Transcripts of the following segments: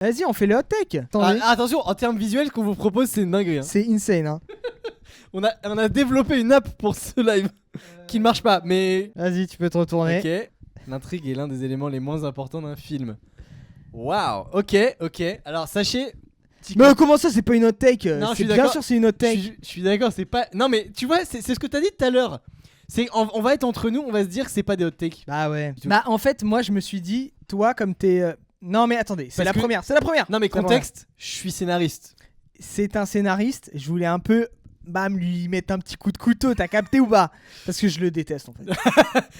Vas-y, on fait le hot take. Attendez. Attention, en termes visuels, ce qu'on vous propose, c'est une dinguerie. Hein. C'est insane, hein. On a développé une app pour ce live qui ne marche pas, mais... Vas-y, tu peux te retourner. Ok. L'intrigue est l'un des éléments les moins importants d'un film. Waouh. Ok. Alors, sachez... Mais comment ça, c'est pas une hot take? Non, je suis bien d'accord. sûr, c'est une hot take. Je suis d'accord, c'est pas... Non, mais tu vois, c'est ce que t'as dit tout à l'heure. On va être entre nous, on va se dire que c'est pas des hot takes. Bah ouais. Bah en fait, moi, je me suis dit, toi, comme t'es... Non, mais attendez, c'est la première. Non, mais contexte, je suis scénariste. C'est un scénariste, je voulais un peu... Bam, lui mettre un petit coup de couteau, t'as capté ou pas? Parce que je le déteste en fait.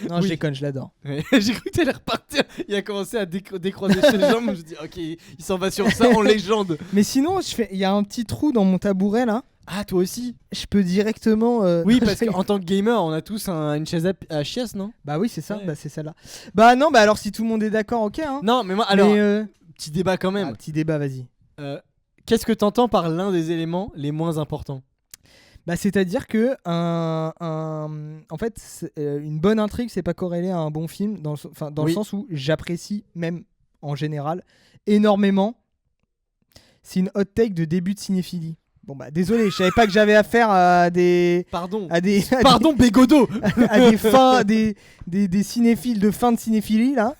Non, Oui. je déconne, je l'adore. J'ai cru que t'allais repartir. Il a commencé à décroiser ses jambes. Je dis, ok, il s'en va sur ça en légende. Mais sinon, il y a un petit trou dans mon tabouret là. Ah, toi aussi? Je peux directement. Oui, parce qu'en tant que gamer, on a tous une chaise à chiasse, non? Bah oui, c'est ça, Ouais. bah c'est celle-là. Bah non, bah alors si tout le monde est d'accord, ok. Hein. Non, mais moi, alors, Mais, petit débat quand même. petit débat, vas-y. Qu'est-ce que t'entends par l'un des éléments les moins importants? Bah c'est-à-dire que en fait, une bonne intrigue, c'est pas corrélé à un bon film, dans le Oui. sens où j'apprécie même en général énormément. C'est une hot take de début de cinéphilie. Bon bah désolé, je savais pas que j'avais affaire à des Pardon. Pardon Bégodeau. à des fins des cinéphiles de fin de cinéphilie là.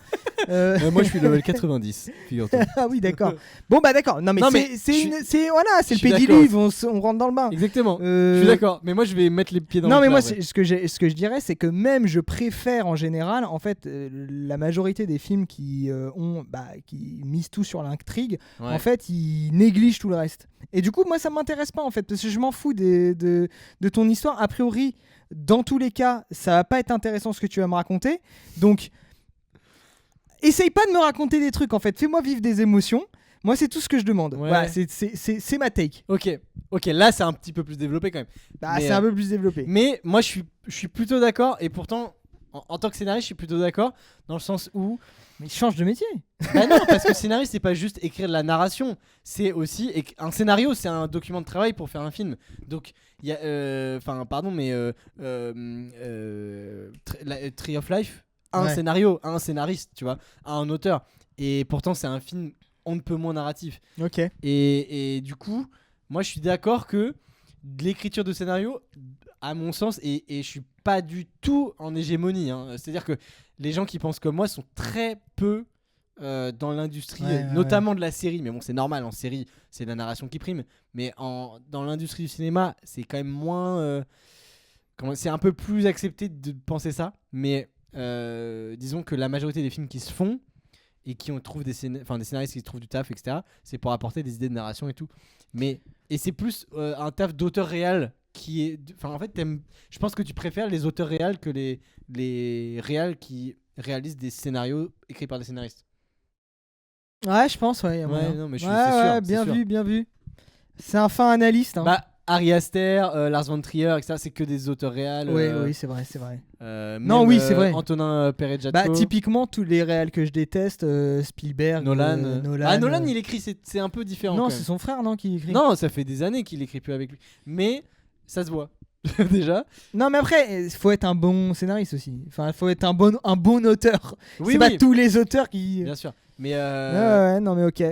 Moi, je suis level 90, figure-toi. Ah oui, d'accord. Bon bah d'accord. Non mais Non, mais c'est je le suis pédiluve, on rentre dans le bain. Exactement. Je suis d'accord. Mais moi, je vais mettre les pieds dans Non le mais plat, moi ouais. ce que je dirais, c'est que même je préfère en général en fait la majorité des films qui qui misent tout sur l'intrigue, Ouais. en fait ils négligent tout le reste. Et du coup moi ça m'intéresse pas en fait, parce que je m'en fous de ton histoire. A priori dans tous les cas ça va pas être intéressant ce que tu vas me raconter, donc essaye pas de me raconter des trucs en fait, fais-moi vivre des émotions. Moi c'est tout ce que je demande. Ouais. Voilà, c'est ma take. Ok, là, c'est un petit peu plus développé quand même. Bah Mais, c'est un peu plus développé. Mais moi, je suis plutôt d'accord. Et pourtant, en tant que scénariste, je suis plutôt d'accord dans le sens où... Mais change de métier. Bah non, parce que scénariste, c'est pas juste écrire de la narration. C'est aussi... Un scénario, c'est un document de travail pour faire un film. Donc, il y a... Enfin, pardon, mais... Tree of Life, un Ouais. scénario, un scénariste, tu vois, un auteur. Et pourtant, c'est un film on ne peut moins narratif. Ok. Et du coup, moi je suis d'accord que de l'écriture de scénario, à mon sens, et je suis pas du tout en hégémonie, hein. C'est-à-dire que les gens qui pensent comme moi sont très peu dans l'industrie, notamment de la série. Mais bon, c'est normal, en série, c'est la narration qui prime. Mais dans l'industrie du cinéma, c'est quand même moins... c'est un peu plus accepté de penser ça. Mais disons que la majorité des films qui se font, et qui trouvent des scénaristes qui trouvent du taf, etc., c'est pour apporter des idées de narration et tout. Et c'est plus un taf d'auteur réel qui est... Enfin, en fait, je pense que tu préfères les auteurs réels que les réels qui réalisent des scénarios écrits par des scénaristes. Ouais, je pense, ouais. Non, mais c'est sûr. Ouais, c'est bien sûr. vu, bien vu. C'est un fin analyste. Hein. Bah, Ari Aster, Lars von Trier, etc., c'est que des auteurs réels. Oui, c'est vrai, c'est vrai. Non, oui, c'est vrai. Antonin Perez-Jatko. Bah, typiquement, tous les réels que je déteste, Spielberg, Nolan. Nolan, euh, il écrit, c'est un peu différent. Non, quand c'est même. son frère, non, qui écrit. Non, ça fait des années qu'il écrit plus avec lui. Mais ça se voit. Déjà. Non, mais après, il faut être un bon scénariste aussi. Enfin, il faut être un bon auteur. Oui, c'est pas tous les auteurs qui. Bien sûr. Mais Ouais, non, mais ok.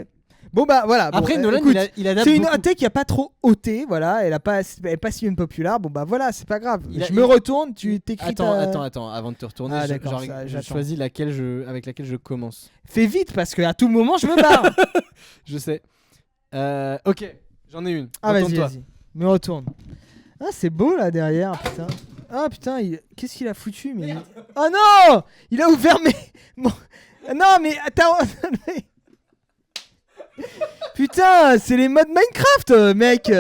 Bon, bah voilà. après, bon, Nolan, écoute, il adapte c'est une beaucoup. hot take qui a pas trop ôté, voilà. Elle est pas si une populaire. Bon, bah voilà, c'est pas grave. Il a- Je me retourne, tu t'écris. Attends, avant de te retourner, Ah, d'accord, je j'attends. choisis avec laquelle je commence. Fais vite parce qu'à tout moment, je me barre. Je sais. Ok, j'en ai une. Ah, vas-y, Retourne-toi. vas-y. Me retourne. Ah, c'est beau là derrière, putain. Ah, putain, qu'est-ce qu'il a foutu, mais. Oh non! Il a ouvert mes. Bon. Non, mais attends. Putain, c'est les modes Minecraft, mec!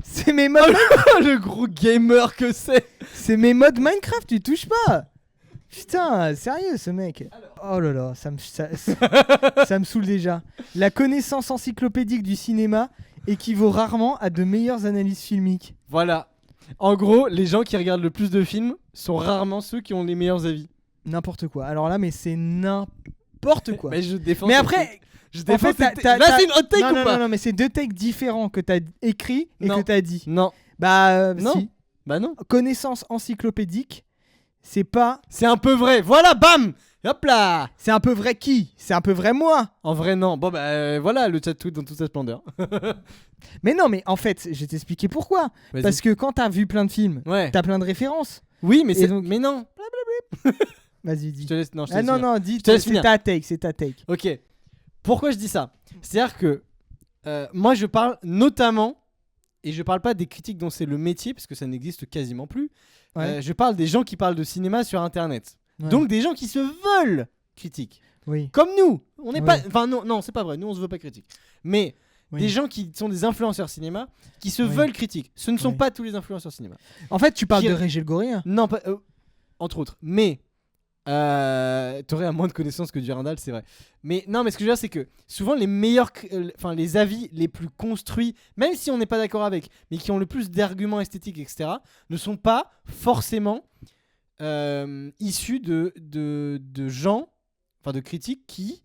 C'est mes modes. Le gros gamer que c'est. C'est mes modes Minecraft, tu touches pas! Putain, sérieux ce mec. Oh là là, ça me saoule déjà. La connaissance encyclopédique du cinéma équivaut rarement à de meilleures analyses filmiques. Voilà. En gros, les gens qui regardent le plus de films sont rarement ceux qui ont les meilleurs avis. N'importe quoi. Alors là, mais c'est n'importe quoi. Mais je défends. Mais cette après, take. Je défends. en fait, cette take. Là, c'est une hot take non, ou non, pas? non, mais c'est deux takes différents que t'as écrit et Non. que t'as dit. Non. Bah, Non. si. Bah non. Connaissance encyclopédique, c'est pas. C'est un peu vrai. Voilà, bam. Hop là. C'est un peu vrai qui? C'est un peu vrai moi. En vrai, non. Bon, bah voilà le chat tweet dans toute sa splendeur. Mais non, mais en fait, je vais t'expliquer pourquoi. Vas-y. Parce que quand t'as vu plein de films, Ouais. t'as plein de références. Oui, mais Et donc- mais non. Vas-y, Je dis. te laisse. Non, je te Ah laisse non, finir. non, dis, te laisse c'est finir. ta take, c'est ta take. Ok. Pourquoi je dis ça? C'est-à-dire que moi, je parle notamment, et je parle pas des critiques dont c'est le métier, parce que ça n'existe quasiment plus. Ouais. Je parle des gens qui parlent de cinéma sur Internet. Ouais. Donc des gens qui se veulent critiques. Oui. Comme nous. On n'est pas. Oui. Enfin, non, c'est pas vrai. Nous, on se veut pas critique. Mais Oui. des gens qui sont des influenceurs cinéma, qui se Oui. veulent critiques. Ce ne sont Oui. pas tous les influenceurs cinéma. En fait, tu parles Qui- de Régis Le Gorille. Non, pas. Entre autres. Mais. T'aurais à moins de connaissances que Durandal, c'est vrai. Mais non, mais ce que je veux dire, c'est que souvent les meilleurs, enfin les avis les plus construits, même si on n'est pas d'accord avec, mais qui ont le plus d'arguments esthétiques, etc., ne sont pas forcément issus de gens, enfin de critiques qui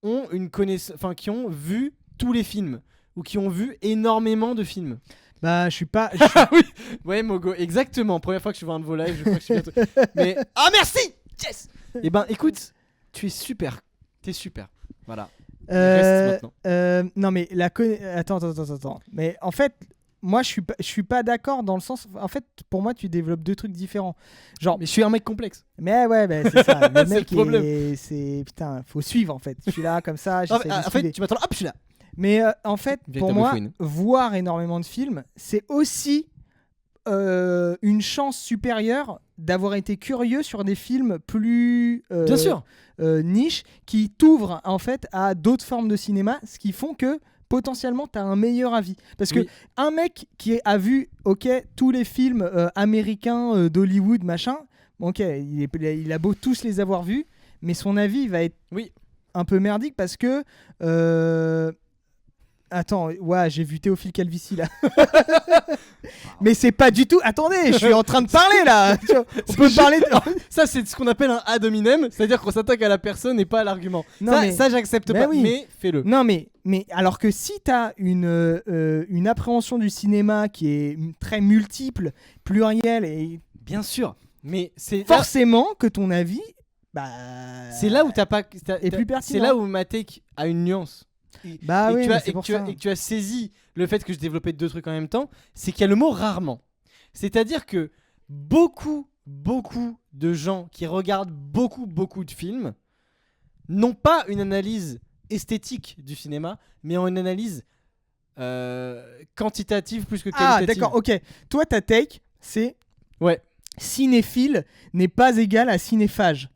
ont une connaissance, enfin qui ont vu tous les films ou qui ont vu énormément de films. Bah, je suis pas. Ah oui, ouais, Mogo, exactement. Première fois que je vois un de vos lives, je crois que je suis bientôt. Mais ah merci, yes. Eh ben, écoute, tu es super, t'es super. Voilà. Reste maintenant. Non, mais attends. Mais en fait, moi, je suis pas d'accord dans le sens. En fait, pour moi, tu développes deux trucs différents. Genre. Mais je suis un mec complexe. Mais ouais, bah, c'est ça. Le C'est mec, le problème. c'est putain, faut suivre en fait. Je suis là comme ça. En j'essaie de fait, suivre. tu m'attends. Hop, je suis là. Mais en fait, Véritable pour moi, fouine. voir énormément de films, c'est aussi une chance supérieure d'avoir été curieux sur des films plus Bien sûr. niche qui t'ouvrent en fait à d'autres formes de cinéma, ce qui font que potentiellement tu as un meilleur avis. Parce que Oui. un mec qui a vu tous les films américains d'Hollywood, machin, ok, il a beau tous les avoir vus, mais son avis il va être Oui. un peu merdique parce que attends, ouais, j'ai vu Théophile Calvici là. Mais c'est pas du tout. Attendez, je suis en train de parler là. Tu vois, on peut parler. Ça, c'est ce qu'on appelle un ad hominem, c'est-à-dire qu'on s'attaque à la personne et pas à l'argument. Non, Ça, mais- ça j'accepte Mais pas. oui. Mais fais-le. Non mais alors que si t'as une appréhension du cinéma qui est très multiple, plurielle et Bien sûr. Mais c'est forcément que ton avis, bah. C'est là où t'as pas. Et plus pertinent. C'est là où ma take a une nuance. Bah et oui, que tu mais as, c'est et, pour que tu as, ça. et que tu as saisi le fait que je développais deux trucs en même temps, c'est qu'il y a le mot rarement. C'est-à-dire que beaucoup de gens qui regardent beaucoup de films n'ont pas une analyse esthétique du cinéma, mais ont une analyse quantitative plus que qualitative. Ah d'accord, ok. Toi ta take, c'est Ouais. cinéphile n'est pas égal à cinéphage.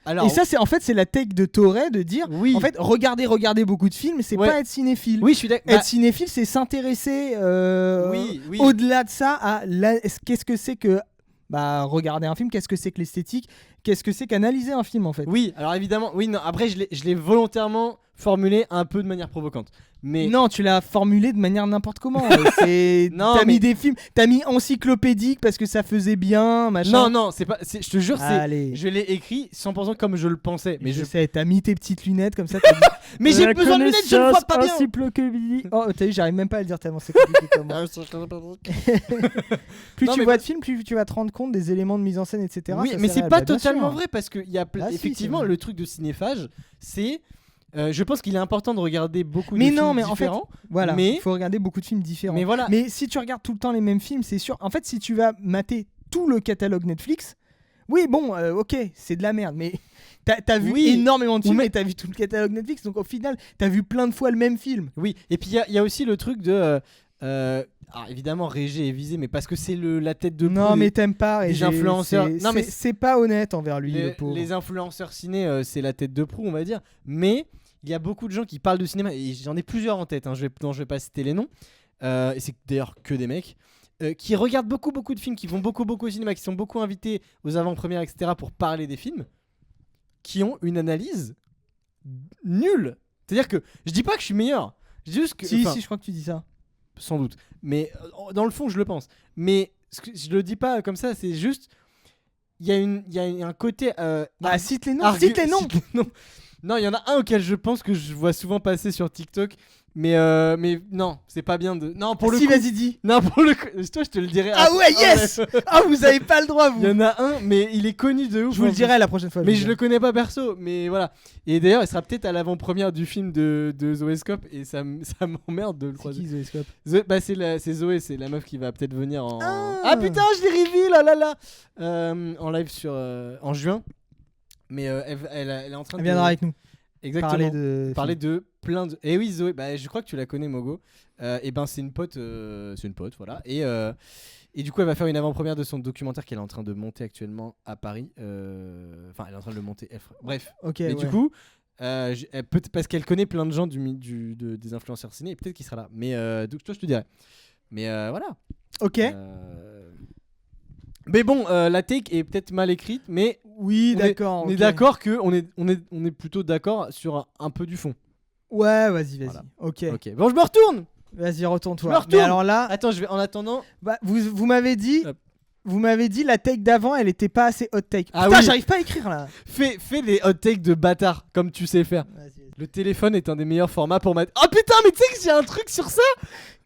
Alors, Et ça, c'est la take de Toré de dire, oui. en fait, regarder beaucoup de films, c'est Ouais. pas être cinéphile. Oui, je suis d'accord. Être cinéphile, c'est s'intéresser oui. au-delà de ça à qu'est-ce que c'est que regarder un film, qu'est-ce que c'est que l'esthétique, qu'est-ce que c'est qu'analyser un film en fait. Oui, alors évidemment, oui, non, après je l'ai volontairement formulé un peu de manière provocante. Mais Non, tu l'as formulé de manière n'importe comment. Non, T'as mais- mis des films, t'as mis encyclopédique parce que ça faisait bien, machin. non, c'est pas. Je te jure, Allez. je l'ai écrit 100% comme je le pensais. Mais je sais, t'as mis tes petites lunettes comme ça. T'as dit, Mais j'ai la besoin de lunettes, je ne vois pas bien. encyclopédique. Oh, t'as vu, j'arrive même pas à le dire tellement c'est compliqué comme moi. Plus Non, tu mais vois de films, plus tu vas te rendre compte des éléments de mise en scène, etc. Oui, Ça, mais c'est réel. pas Bah, bien totalement sûr. vrai parce qu'il y a Ah, si, effectivement c'est vrai. le truc de cinéphage, c'est. Je pense qu'il est important de regarder beaucoup Mais de non, films mais en fait, différents. Voilà, Mais- il faut regarder beaucoup de films différents. Mais voilà. Mais si tu regardes tout le temps les mêmes films, c'est sûr. En fait, si tu vas mater tout le catalogue Netflix, oui, bon, ok, c'est de la merde, mais t'as vu Oui. énormément de films mais- et t'as vu tout le catalogue Netflix, donc au final, t'as vu plein de fois le même film. Oui, et puis il y a aussi le truc de. Alors évidemment, Régé est visé, mais parce que c'est la tête de Non, proue mais des- t'aimes pas. Et des influenceurs. c'est- Non, mais c'est pas honnête envers lui, le pauvre. les influenceurs ciné, c'est la tête de proue, on va dire. Mais il y a beaucoup de gens qui parlent de cinéma, et j'en ai plusieurs en tête, hein, dont je vais pas citer les noms. Et c'est d'ailleurs que des mecs. Qui regardent beaucoup de films, qui vont beaucoup au cinéma, qui sont beaucoup invités aux avant-premières, etc. pour parler des films, qui ont une analyse nulle. C'est-à-dire que je dis pas que je suis meilleur. Je dis juste que. Si, enfin, si, je crois que tu dis ça. sans doute. Mais dans le fond, je le pense. Mais je le dis pas comme ça, c'est juste. Il y a un côté. Bah, cite les noms, argu- cite les noms. cite les noms. Non, il y en a un auquel je pense que je vois souvent passer sur TikTok. Mais non, c'est pas bien de. Non, pour le Si, coup. vas-y, dis. Non, pour le coup. Toi, je te le dirai. Ah ouais, yes. Ah, vous avez pas le droit, Il y vous. en a un, mais il est connu de ouf. Je vous le en dirai la prochaine fois. plus. Mais vous je le le connais pas perso. Mais voilà. Et d'ailleurs, il sera peut-être à l'avant-première du film de Zoé Scope. Et ça m'emmerde de le C'est croiser. qui, Zoé Scope? Bah, c'est Zoé, c'est la meuf qui va peut-être venir en. Ah. Putain, je l'ai reveal, là là. En live en juin. Mais elle est en train Elle de. viendra avec nous. Exactement. Parler de. de plein de. Eh oui, Zoé, bah, je crois que tu la connais, Mogo. Et ben, c'est une pote, voilà. Et du coup, elle va faire une avant-première de son documentaire qu'elle est en train de monter actuellement à Paris. Enfin, elle est en train de le monter. Bref. Ok. Mais ouais. du coup, parce qu'elle connaît plein de gens des influenceurs ciné, et peut-être qu'il sera là. Mais donc, toi, je te dirais. Mais voilà. Ok. Mais bon, la take est peut-être mal écrite, mais Oui, on est- d'accord. on est ok. d'accord que on est plutôt d'accord sur un peu du fond. Ouais, vas-y. Voilà. Ok. Ok. Bon, je me retourne. Vas-y, Je me retourne-toi. retourne. Mais alors là, Attends, je vais en attendant. bah, vous m'avez dit. Hop. Vous m'avez dit la take d'avant, elle était pas assez hot take. Ah Putain, oui. j'arrive pas à écrire là. Fais des hot takes de bâtard comme tu sais faire. Vas-y. Le téléphone est un des meilleurs formats pour mettre. Oh putain, mais tu sais que j'ai un truc sur ça.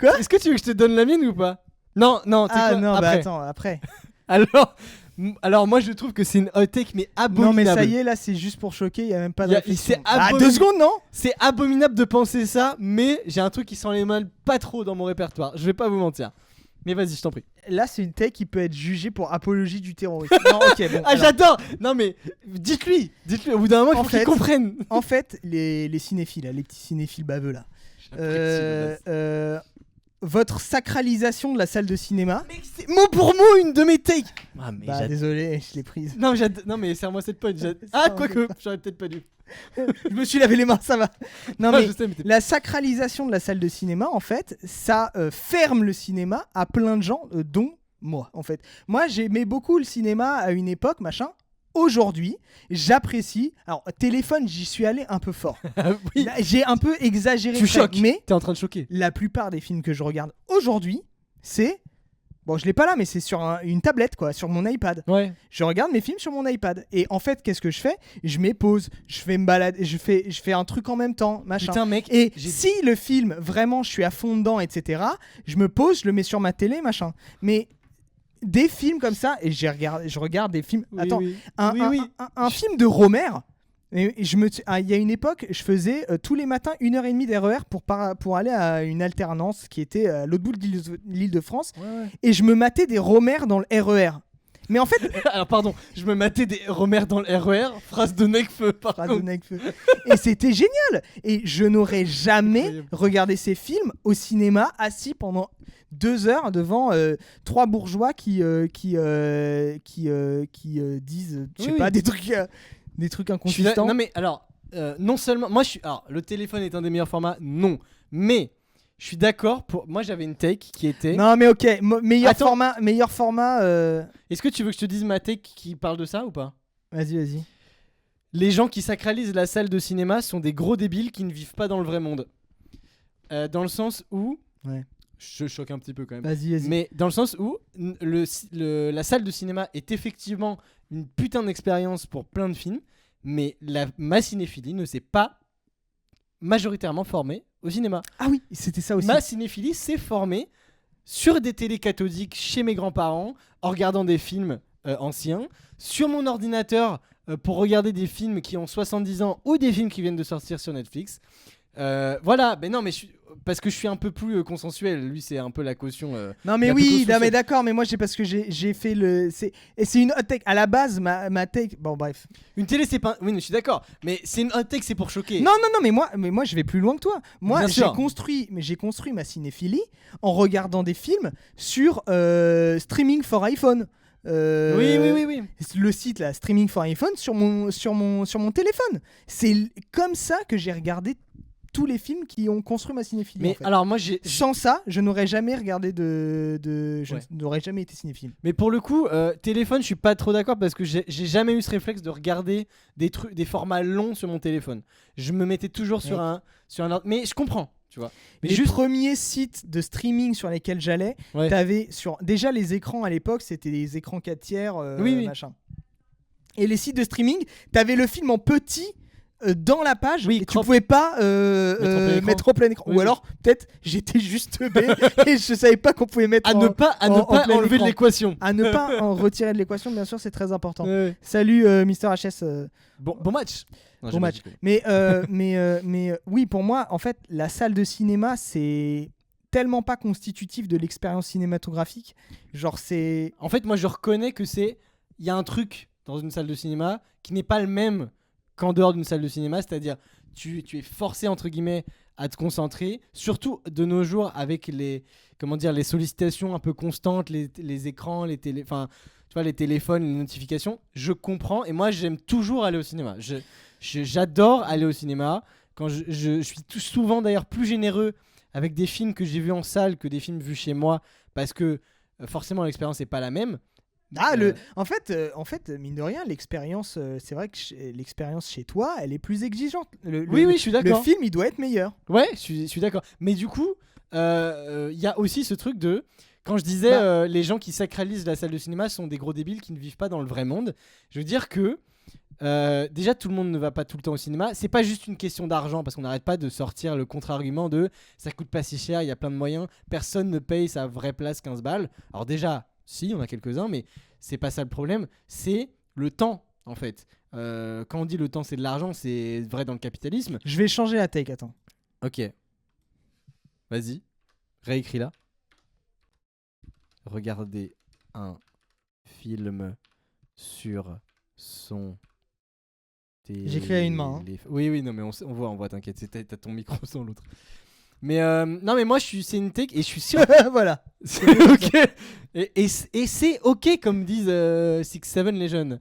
Quoi? Est-ce que tu veux que je te donne la mienne ou pas? Non, tu sais Ah quoi, non, bah après. attends, après. Alors moi je trouve que c'est une hot take mais abominable. Non, mais ça y est, là, c'est juste pour choquer, il y a même pas de Y a- réflexion. c'est Ah, abomin- 2 secondes, non? C'est abominable de penser ça, mais j'ai un truc qui sent les mal pas trop dans mon répertoire. Je vais pas vous mentir. Mais vas-y, je t'en prie. Là, c'est une take qui peut être jugée pour apologie du terrorisme. Non, ok, bon. Ah, alors, j'adore. Non mais dites-lui. Au bout d'un moment, il En faut qu'il fait- comprenne. en fait, les cinéphiles, là, les petits cinéphiles baveux là, votre sacralisation de la salle de cinéma. Mec, c'est mot pour mot une de mes takes. Ah mais Bah, désolé, je l'ai prise. Non mais serre-moi cette pote. Ah quoique, j'aurais peut-être pas dû. Je me suis lavé les mains, ça va. Non, Ah, mais je sais, mais t'es- la sacralisation de la salle de cinéma, en fait, ça ferme le cinéma à plein de gens, dont moi, en fait. Moi, j'aimais beaucoup le cinéma à une époque, machin. Aujourd'hui, j'apprécie. Alors, téléphone, j'y suis allé un peu fort. Ah, oui. Là, j'ai un peu exagéré. Tu le trait, choques. mais T'es en train de choquer. la plupart des films que je regarde aujourd'hui, c'est. Bon, je l'ai pas là, mais c'est sur une tablette, quoi, sur mon iPad. Ouais. Je regarde mes films sur mon iPad. Et en fait, qu'est-ce que je fais? Je mets pause, je fais me balader, je fais un truc en même temps, machin. Putain mec. Et j'ai- si le film, vraiment, je suis à fond dedans, etc., je me pose, je le mets sur ma télé, machin. Mais des films comme ça, et je regarde des films. Oui, Attends, oui. un, Oui, un- oui. un film de Romer. Il y a une époque, je faisais tous les matins 1h30 d'RER pour aller à une alternance qui était à l'autre bout de l'Île-de-France. Ouais. Et je me matais des Romer dans le RER. Mais en fait, Alors pardon, je me matais des remères dans le RER, phrase de Necfeu par phrase de contre. Necfeu. Et c'était génial. Et je n'aurais jamais Incroyable. regardé ces films au cinéma assis pendant 2 heures devant 3 bourgeois qui disent, je sais Oui, pas, oui. des trucs Je suis inconsistants. non mais alors, non seulement, moi je suis, alors le téléphone est un des meilleurs formats, non, mais je suis d'accord pour, moi j'avais une take qui était, Non mais ok, meilleur Attends. format. est-ce que tu veux que je te dise ma take qui parle de ça ou pas? Vas-y. Les gens qui sacralisent la salle de cinéma sont des gros débiles qui ne vivent pas dans le vrai monde. Dans le sens où, Ouais. je choque un petit peu quand même. Vas-y. Mais dans le sens où la salle de cinéma est effectivement une putain d'expérience pour plein de films, mais ma cinéphilie ne s'est pas majoritairement formée au cinéma. Ah oui, c'était ça aussi. Ma cinéphilie s'est formée sur des télés cathodiques chez mes grands-parents, en regardant des films anciens, sur mon ordinateur pour regarder des films qui ont 70 ans ou des films qui viennent de sortir sur Netflix. Voilà, mais non, mais parce que je suis un peu plus consensuel. Lui, c'est un peu la caution. Non mais la oui, plus non, mais sociale. d'accord, mais moi parce que j'ai fait le et c'est une hot take à la base ma take. Bon bref. Une télé, c'est pas. Oui, je suis d'accord. Mais c'est une hot take, c'est pour choquer. Non, mais moi je vais plus loin que toi. Moi Bien sûr. j'ai construit ma cinéphilie en regardant des films sur streaming for iPhone. Oui. Le site là, streaming for iPhone sur mon téléphone. C'est comme ça que j'ai regardé tous les films qui ont construit ma cinéphilie. Mais en fait. alors, moi, Sans ça, je n'aurais jamais regardé je Ouais. n'aurais jamais été cinéphile. Mais pour le coup, téléphone, je suis pas trop d'accord parce que j'ai jamais eu ce réflexe de regarder des formats longs sur mon téléphone. Je me mettais toujours sur un mais je comprends, tu vois. Mais Les juste, premiers sites de streaming sur lesquels j'allais, ouais. t'avais déjà les écrans à l'époque, c'était des écrans 4 tiers, Oui. machin. Et les sites de streaming, t'avais le film en petit dans la page Oui, et tu crop. pouvais pas mettre en plein écran. Oui, Ou oui. alors peut-être j'étais juste bête et je savais pas qu'on pouvait mettre À ne pas en plein enlever de écran. l'équation. À ne pas en retirer de l'équation, bien sûr, c'est très important. Ouais. Salut Mister HS. Bon match. Non, Bon j'ai match. pas dit. Mais oui, pour moi, en fait, la salle de cinéma, c'est tellement pas constitutif de l'expérience cinématographique. Genre, c'est. En fait, moi, je reconnais que il y a un truc dans une salle de cinéma qui n'est pas le même qu'en dehors d'une salle de cinéma, c'est-à-dire tu es forcé entre guillemets à te concentrer, surtout de nos jours avec les sollicitations un peu constantes, les écrans, enfin, tu vois, les téléphones, les notifications. Je comprends et moi j'aime toujours aller au cinéma. J'adore aller au cinéma. Quand je suis tout souvent d'ailleurs plus généreux avec des films que j'ai vus en salle que des films vus chez moi parce que forcément l'expérience n'est pas la même. En fait, mine de rien, l'expérience, c'est vrai que l'expérience chez toi, elle est plus exigeante. Oui, je suis Le d'accord. film, il doit être meilleur. Ouais, je suis d'accord. Mais du coup, il y a aussi ce truc de. Quand je disais les gens qui sacralisent la salle de cinéma sont des gros débiles qui ne vivent pas dans le vrai monde, je veux dire que déjà tout le monde ne va pas tout le temps au cinéma. C'est pas juste une question d'argent parce qu'on n'arrête pas de sortir le contre-argument de ça coûte pas si cher, il y a plein de moyens, personne ne paye sa vraie place 15 balles. Alors déjà, si, on a quelques-uns, mais c'est pas ça le problème, c'est le temps en fait. Quand on dit le temps c'est de l'argent, c'est vrai dans le capitalisme. Je vais changer la take, attends. Ok. Vas-y. Réécris-la. Regardez un film sur son J'écris à une main, hein. Oui, non, mais on voit, t'inquiète. T'as ton micro sans l'autre. Mais non, mais moi, c'est une take et je suis sûr. Voilà. C'est ok. Et c'est ok, comme disent 6-7 les jeunes.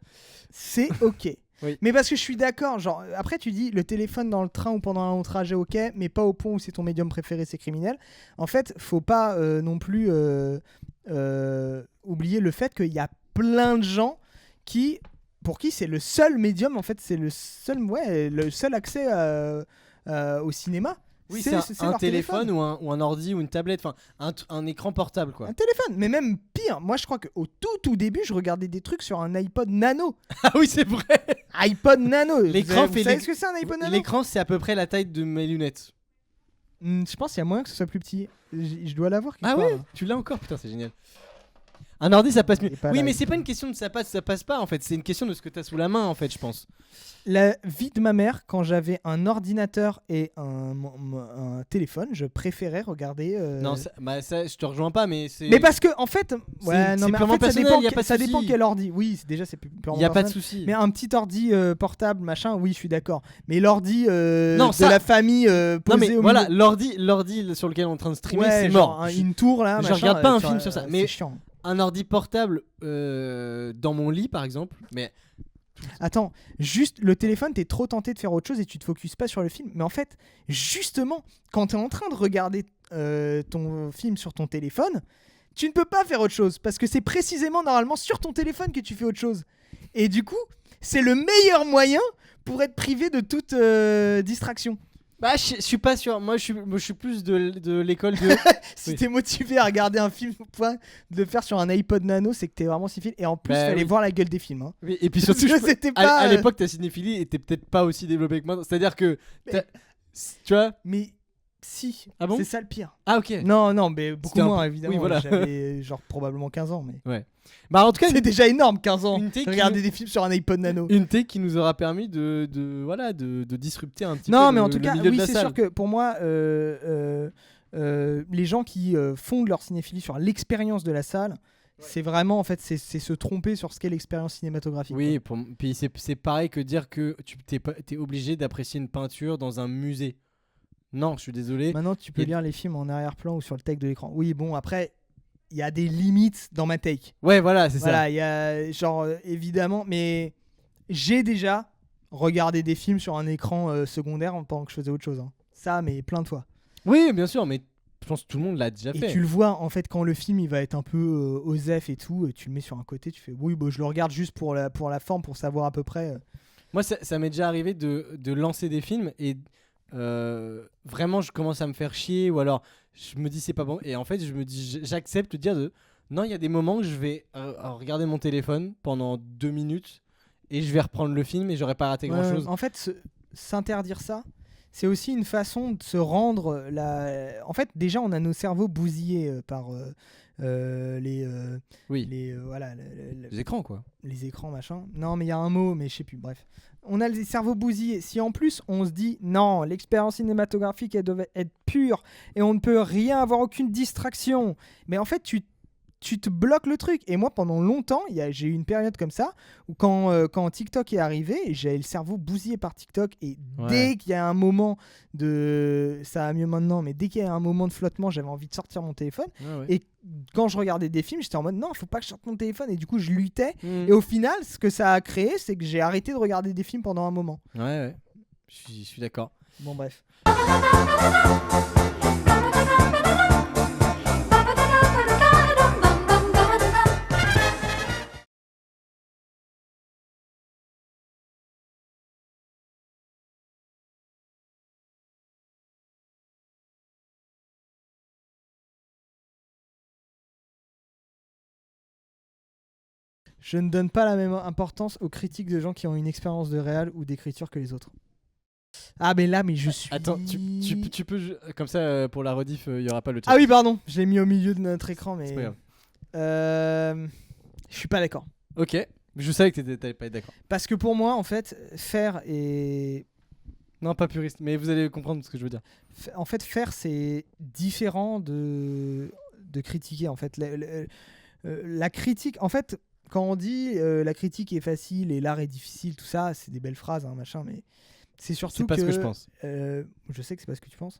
C'est ok. Oui. Mais parce que je suis d'accord, genre après tu dis le téléphone dans le train ou pendant un long trajet, ok, mais pas au point où c'est ton médium préféré, c'est criminel. En fait, faut pas non plus oublier le fait qu'il y a plein de gens pour qui c'est le seul médium, en fait, c'est le seul accès au cinéma. Oui, c'est un leur téléphone ou un ordi ou une tablette, enfin un écran portable quoi. Un téléphone, mais même pire. Moi, je crois qu'au tout début, je regardais des trucs sur un iPod Nano. Ah oui, c'est vrai. iPod Nano. L'écran Vous savez ce que c'est un iPod Nano? L'écran, c'est à peu près la taille de mes lunettes. Je pense qu'il y a moyen que ce soit plus petit. Je dois l'avoir quelque Ah part, ouais, là. tu l'as encore, putain, c'est génial. Un ordi, ça passe mieux. Et pas Oui, là, mais c'est pas une question de ça passe pas en fait. C'est une question de ce que t'as sous la main en fait, je pense. La vie de ma mère, quand j'avais un ordinateur et un téléphone, je préférais regarder. Non, ça, je te rejoins pas, mais c'est. Mais parce que en fait, c'est non, mais en purement fait, ça personnel, dépend, y a pas de ça dépend souci. quel ordi. Oui, déjà c'est purement Il y a pas de personnel. souci. Mais un petit ordi portable, machin, oui, je suis d'accord. Mais l'ordi Non, de ça- la famille Non posé mais au voilà, milieu. l'ordi sur lequel on est en train de streamer, Ouais, c'est genre mort. une tour là. je machin, regarde pas un tu film vois, sur ça, c'est mais- chiant. Un ordi portable dans mon lit par exemple, mais Attends, juste le téléphone, t'es trop tenté de faire autre chose et tu te focuses pas sur le film. Mais en fait, justement, quand t'es en train de regarder ton film sur ton téléphone, tu ne peux pas faire autre chose parce que c'est précisément normalement sur ton téléphone que tu fais autre chose. Et du coup, c'est le meilleur moyen pour être privé de toute distraction. bah je suis pas sûr. Moi je suis plus de l'école de. Si Oui. t'es motivé à regarder un film au point de le faire sur un iPod Nano, c'est que t'es vraiment cinéphile. Et en plus, Bah fallait oui. voir la gueule des films. Hein. Oui, et puis Parce surtout, que c'était à pas. l'époque ta cinéphilie était peut-être pas aussi développée que maintenant. C'est-à-dire que tu vois. Mais si, Ah bon c'est ça le pire. Ah ok. Non, mais beaucoup C'était un moins peu- évidemment. oui, voilà. J'avais genre probablement 15 ans. Mais... Bah en tout cas C'est déjà énorme, 15 ans. une take Regarder des films sur un iPod Nano. une take qui nous aura permis de disrupter un petit peu Non, mais en le tout cas, milieu de oui, la c'est salle. sûr que pour moi, les gens qui fondent leur cinéphilie sur l'expérience de la salle, c'est vraiment en fait, c'est se tromper sur ce qu'est l'expérience cinématographique. Oui, puis c'est pareil que dire que t'es obligé d'apprécier une peinture dans un musée. Non, je suis désolé. quoi. Maintenant, tu peux Et- lire les films en arrière-plan ou sur le texte de l'écran. Oui, bon, après, il y a des limites dans ma take. Ouais, voilà, c'est ça. Voilà, il y a genre évidemment, mais j'ai déjà regardé des films sur un écran secondaire pendant que je faisais autre chose. Hein. Ça, mais plein de fois. Oui, bien sûr, mais je pense que tout le monde l'a déjà Et fait. tu le vois en fait quand le film il va être un peu osef et tout, tu le mets sur un côté, tu fais oui, bah, je le regarde juste pour la forme, pour savoir à peu près. Moi, ça m'est déjà arrivé de lancer des films et vraiment, je commence à me faire chier ou alors je me dis c'est pas bon. Et en fait, je me dis, j'accepte de dire non, il y a des moments où je vais regarder mon téléphone pendant 2 minutes et je vais reprendre le film et j'aurais pas raté Ouais, grand chose. en fait, s'interdire ça, c'est aussi une façon de se rendre en fait, déjà, on a nos cerveaux bousillés par Oui. voilà, Les écrans, quoi. les écrans, machin. Non, mais il y a un mot, mais je sais plus. Bref, on a les cerveaux bousillés. Si en plus on se dit non, l'expérience cinématographique elle doit être pure et on ne peut rien avoir, aucune distraction, mais en fait tu te bloques le truc. Et moi, pendant longtemps, j'ai eu une période comme ça où quand TikTok est arrivé, j'avais le cerveau bousillé par TikTok. Et dès qu'il y a un moment de... Ça va mieux maintenant, mais dès qu'il y a un moment de flottement, j'avais envie de sortir mon téléphone. Et quand je regardais des films, j'étais en mode non, faut pas que je sorte mon téléphone. Et du coup, je luttais. Et au final, ce que ça a créé, c'est que j'ai arrêté de regarder des films pendant un moment. Ouais. Je suis d'accord. Bon, bref. Je ne donne pas la même importance aux critiques de gens qui ont une expérience de réal ou d'écriture que les autres. Ah, mais là, je suis... Attends, tu peux... Comme ça, pour la rediff, il n'y aura pas le chat. Ah oui, pardon, je l'ai mis au milieu de notre écran, mais... C'est pas grave. Je suis pas d'accord. Ok, je savais que t'allais pas être d'accord. Parce que pour moi, en fait, faire et... Non, pas puriste, mais vous allez comprendre ce que je veux dire. En fait, faire, c'est différent de critiquer, en fait. La critique, en fait... Quand on dit la critique est facile et l'art est difficile, tout ça, c'est des belles phrases, hein, machin, mais c'est surtout c'est pas ce que je pense. Je sais que c'est pas ce que tu penses,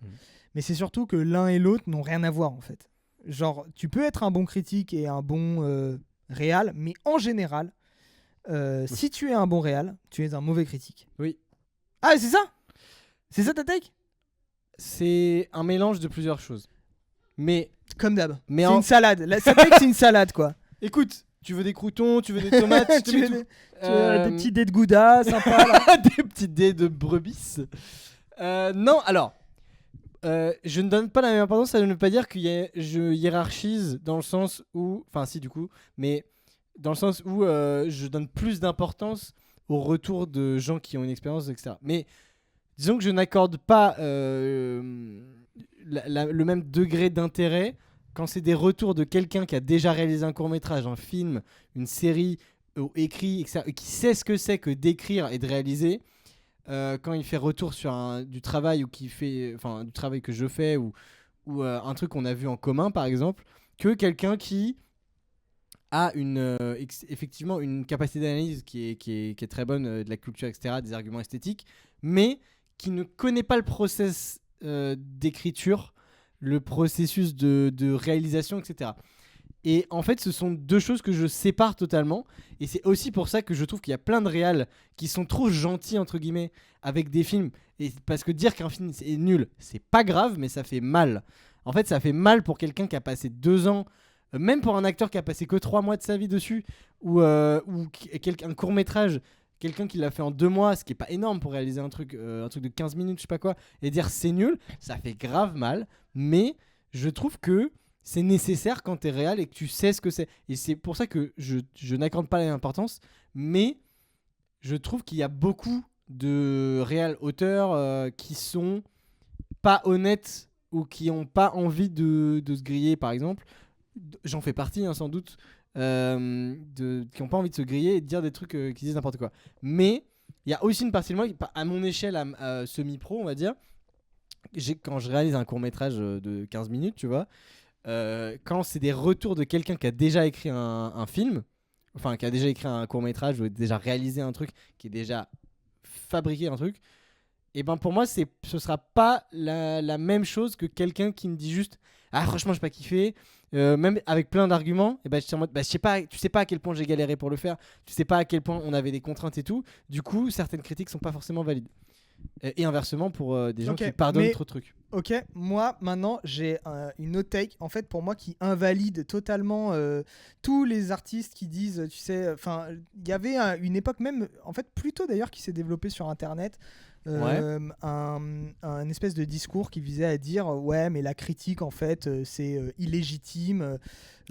mais c'est surtout que l'un et l'autre n'ont rien à voir en fait. Genre, tu peux être un bon critique et un bon réal, mais en général, si tu es un bon réal, tu es un mauvais critique. Oui. Ah, c'est ça? C'est ça ta take? C'est un mélange de plusieurs choses. Mais comme d'hab. Mais c'est une salade. Sa take, c'est une salade, quoi. Écoute. Tu veux des croutons, tu veux des tomates, tu veux des petits dés de gouda, sympa là. Des petits dés de brebis. Non, alors, je ne donne pas la même importance, ça ne veut pas dire que je hiérarchise dans le sens où, enfin si du coup, mais dans le sens où je donne plus d'importance au retour de gens qui ont une expérience, etc. Mais disons que je n'accorde pas le même degré d'intérêt quand c'est des retours de quelqu'un qui a déjà réalisé un court-métrage, un film, une série, écrit, etc., qui sait ce que c'est que d'écrire et de réaliser, quand il fait retour sur du travail ou du travail que je fais ou un truc qu'on a vu en commun, par exemple, que quelqu'un qui a effectivement une capacité d'analyse qui est très bonne, de la culture, etc., des arguments esthétiques, mais qui ne connaît pas le process d'écriture, le processus de réalisation, etc. Et en fait, ce sont deux choses que je sépare totalement. Et c'est aussi pour ça que je trouve qu'il y a plein de réals qui sont trop gentils, entre guillemets, avec des films. Et parce que dire qu'un film est nul, c'est pas grave, mais ça fait mal. En fait, ça fait mal pour quelqu'un qui a passé 2 ans, même pour un acteur qui a passé que 3 mois de sa vie dessus, ou un court-métrage, quelqu'un qui l'a fait en 2 mois, ce qui est pas énorme pour réaliser un truc de 15 minutes, je sais pas quoi, et dire c'est nul, ça fait grave mal. Mais je trouve que c'est nécessaire quand t'es réal et que tu sais ce que c'est. Et c'est pour ça que je n'accorde pas l'importance, mais je trouve qu'il y a beaucoup de réal auteurs qui sont pas honnêtes ou qui ont pas envie de se griller, par exemple. J'en fais partie, hein, sans doute, qui n'ont pas envie de se griller et de dire des trucs qui disent n'importe quoi. Mais il y a aussi une partie de moi, à mon échelle semi-pro, on va dire, quand je réalise un court-métrage de 15 minutes, tu vois, quand c'est des retours de quelqu'un qui a déjà écrit un film, enfin qui a déjà écrit un court-métrage ou déjà réalisé un truc, qui a déjà fabriqué un truc, et ben pour moi ce sera pas la même chose que quelqu'un qui me dit juste ah franchement j'ai pas kiffé, même avec plein d'arguments, et ben je suis en mode je sais pas, tu sais pas à quel point j'ai galéré pour le faire, tu sais pas à quel point on avait des contraintes et tout, du coup certaines critiques sont pas forcément valides. Et inversement pour des gens qui pardonnent trop de trucs. Ok, moi maintenant j'ai une autre take en fait pour moi qui invalide totalement tous les artistes qui disent, tu sais, enfin il y avait une époque même en fait plutôt d'ailleurs qui s'est développée sur internet, un espèce de discours qui visait à dire ouais mais la critique en fait c'est illégitime.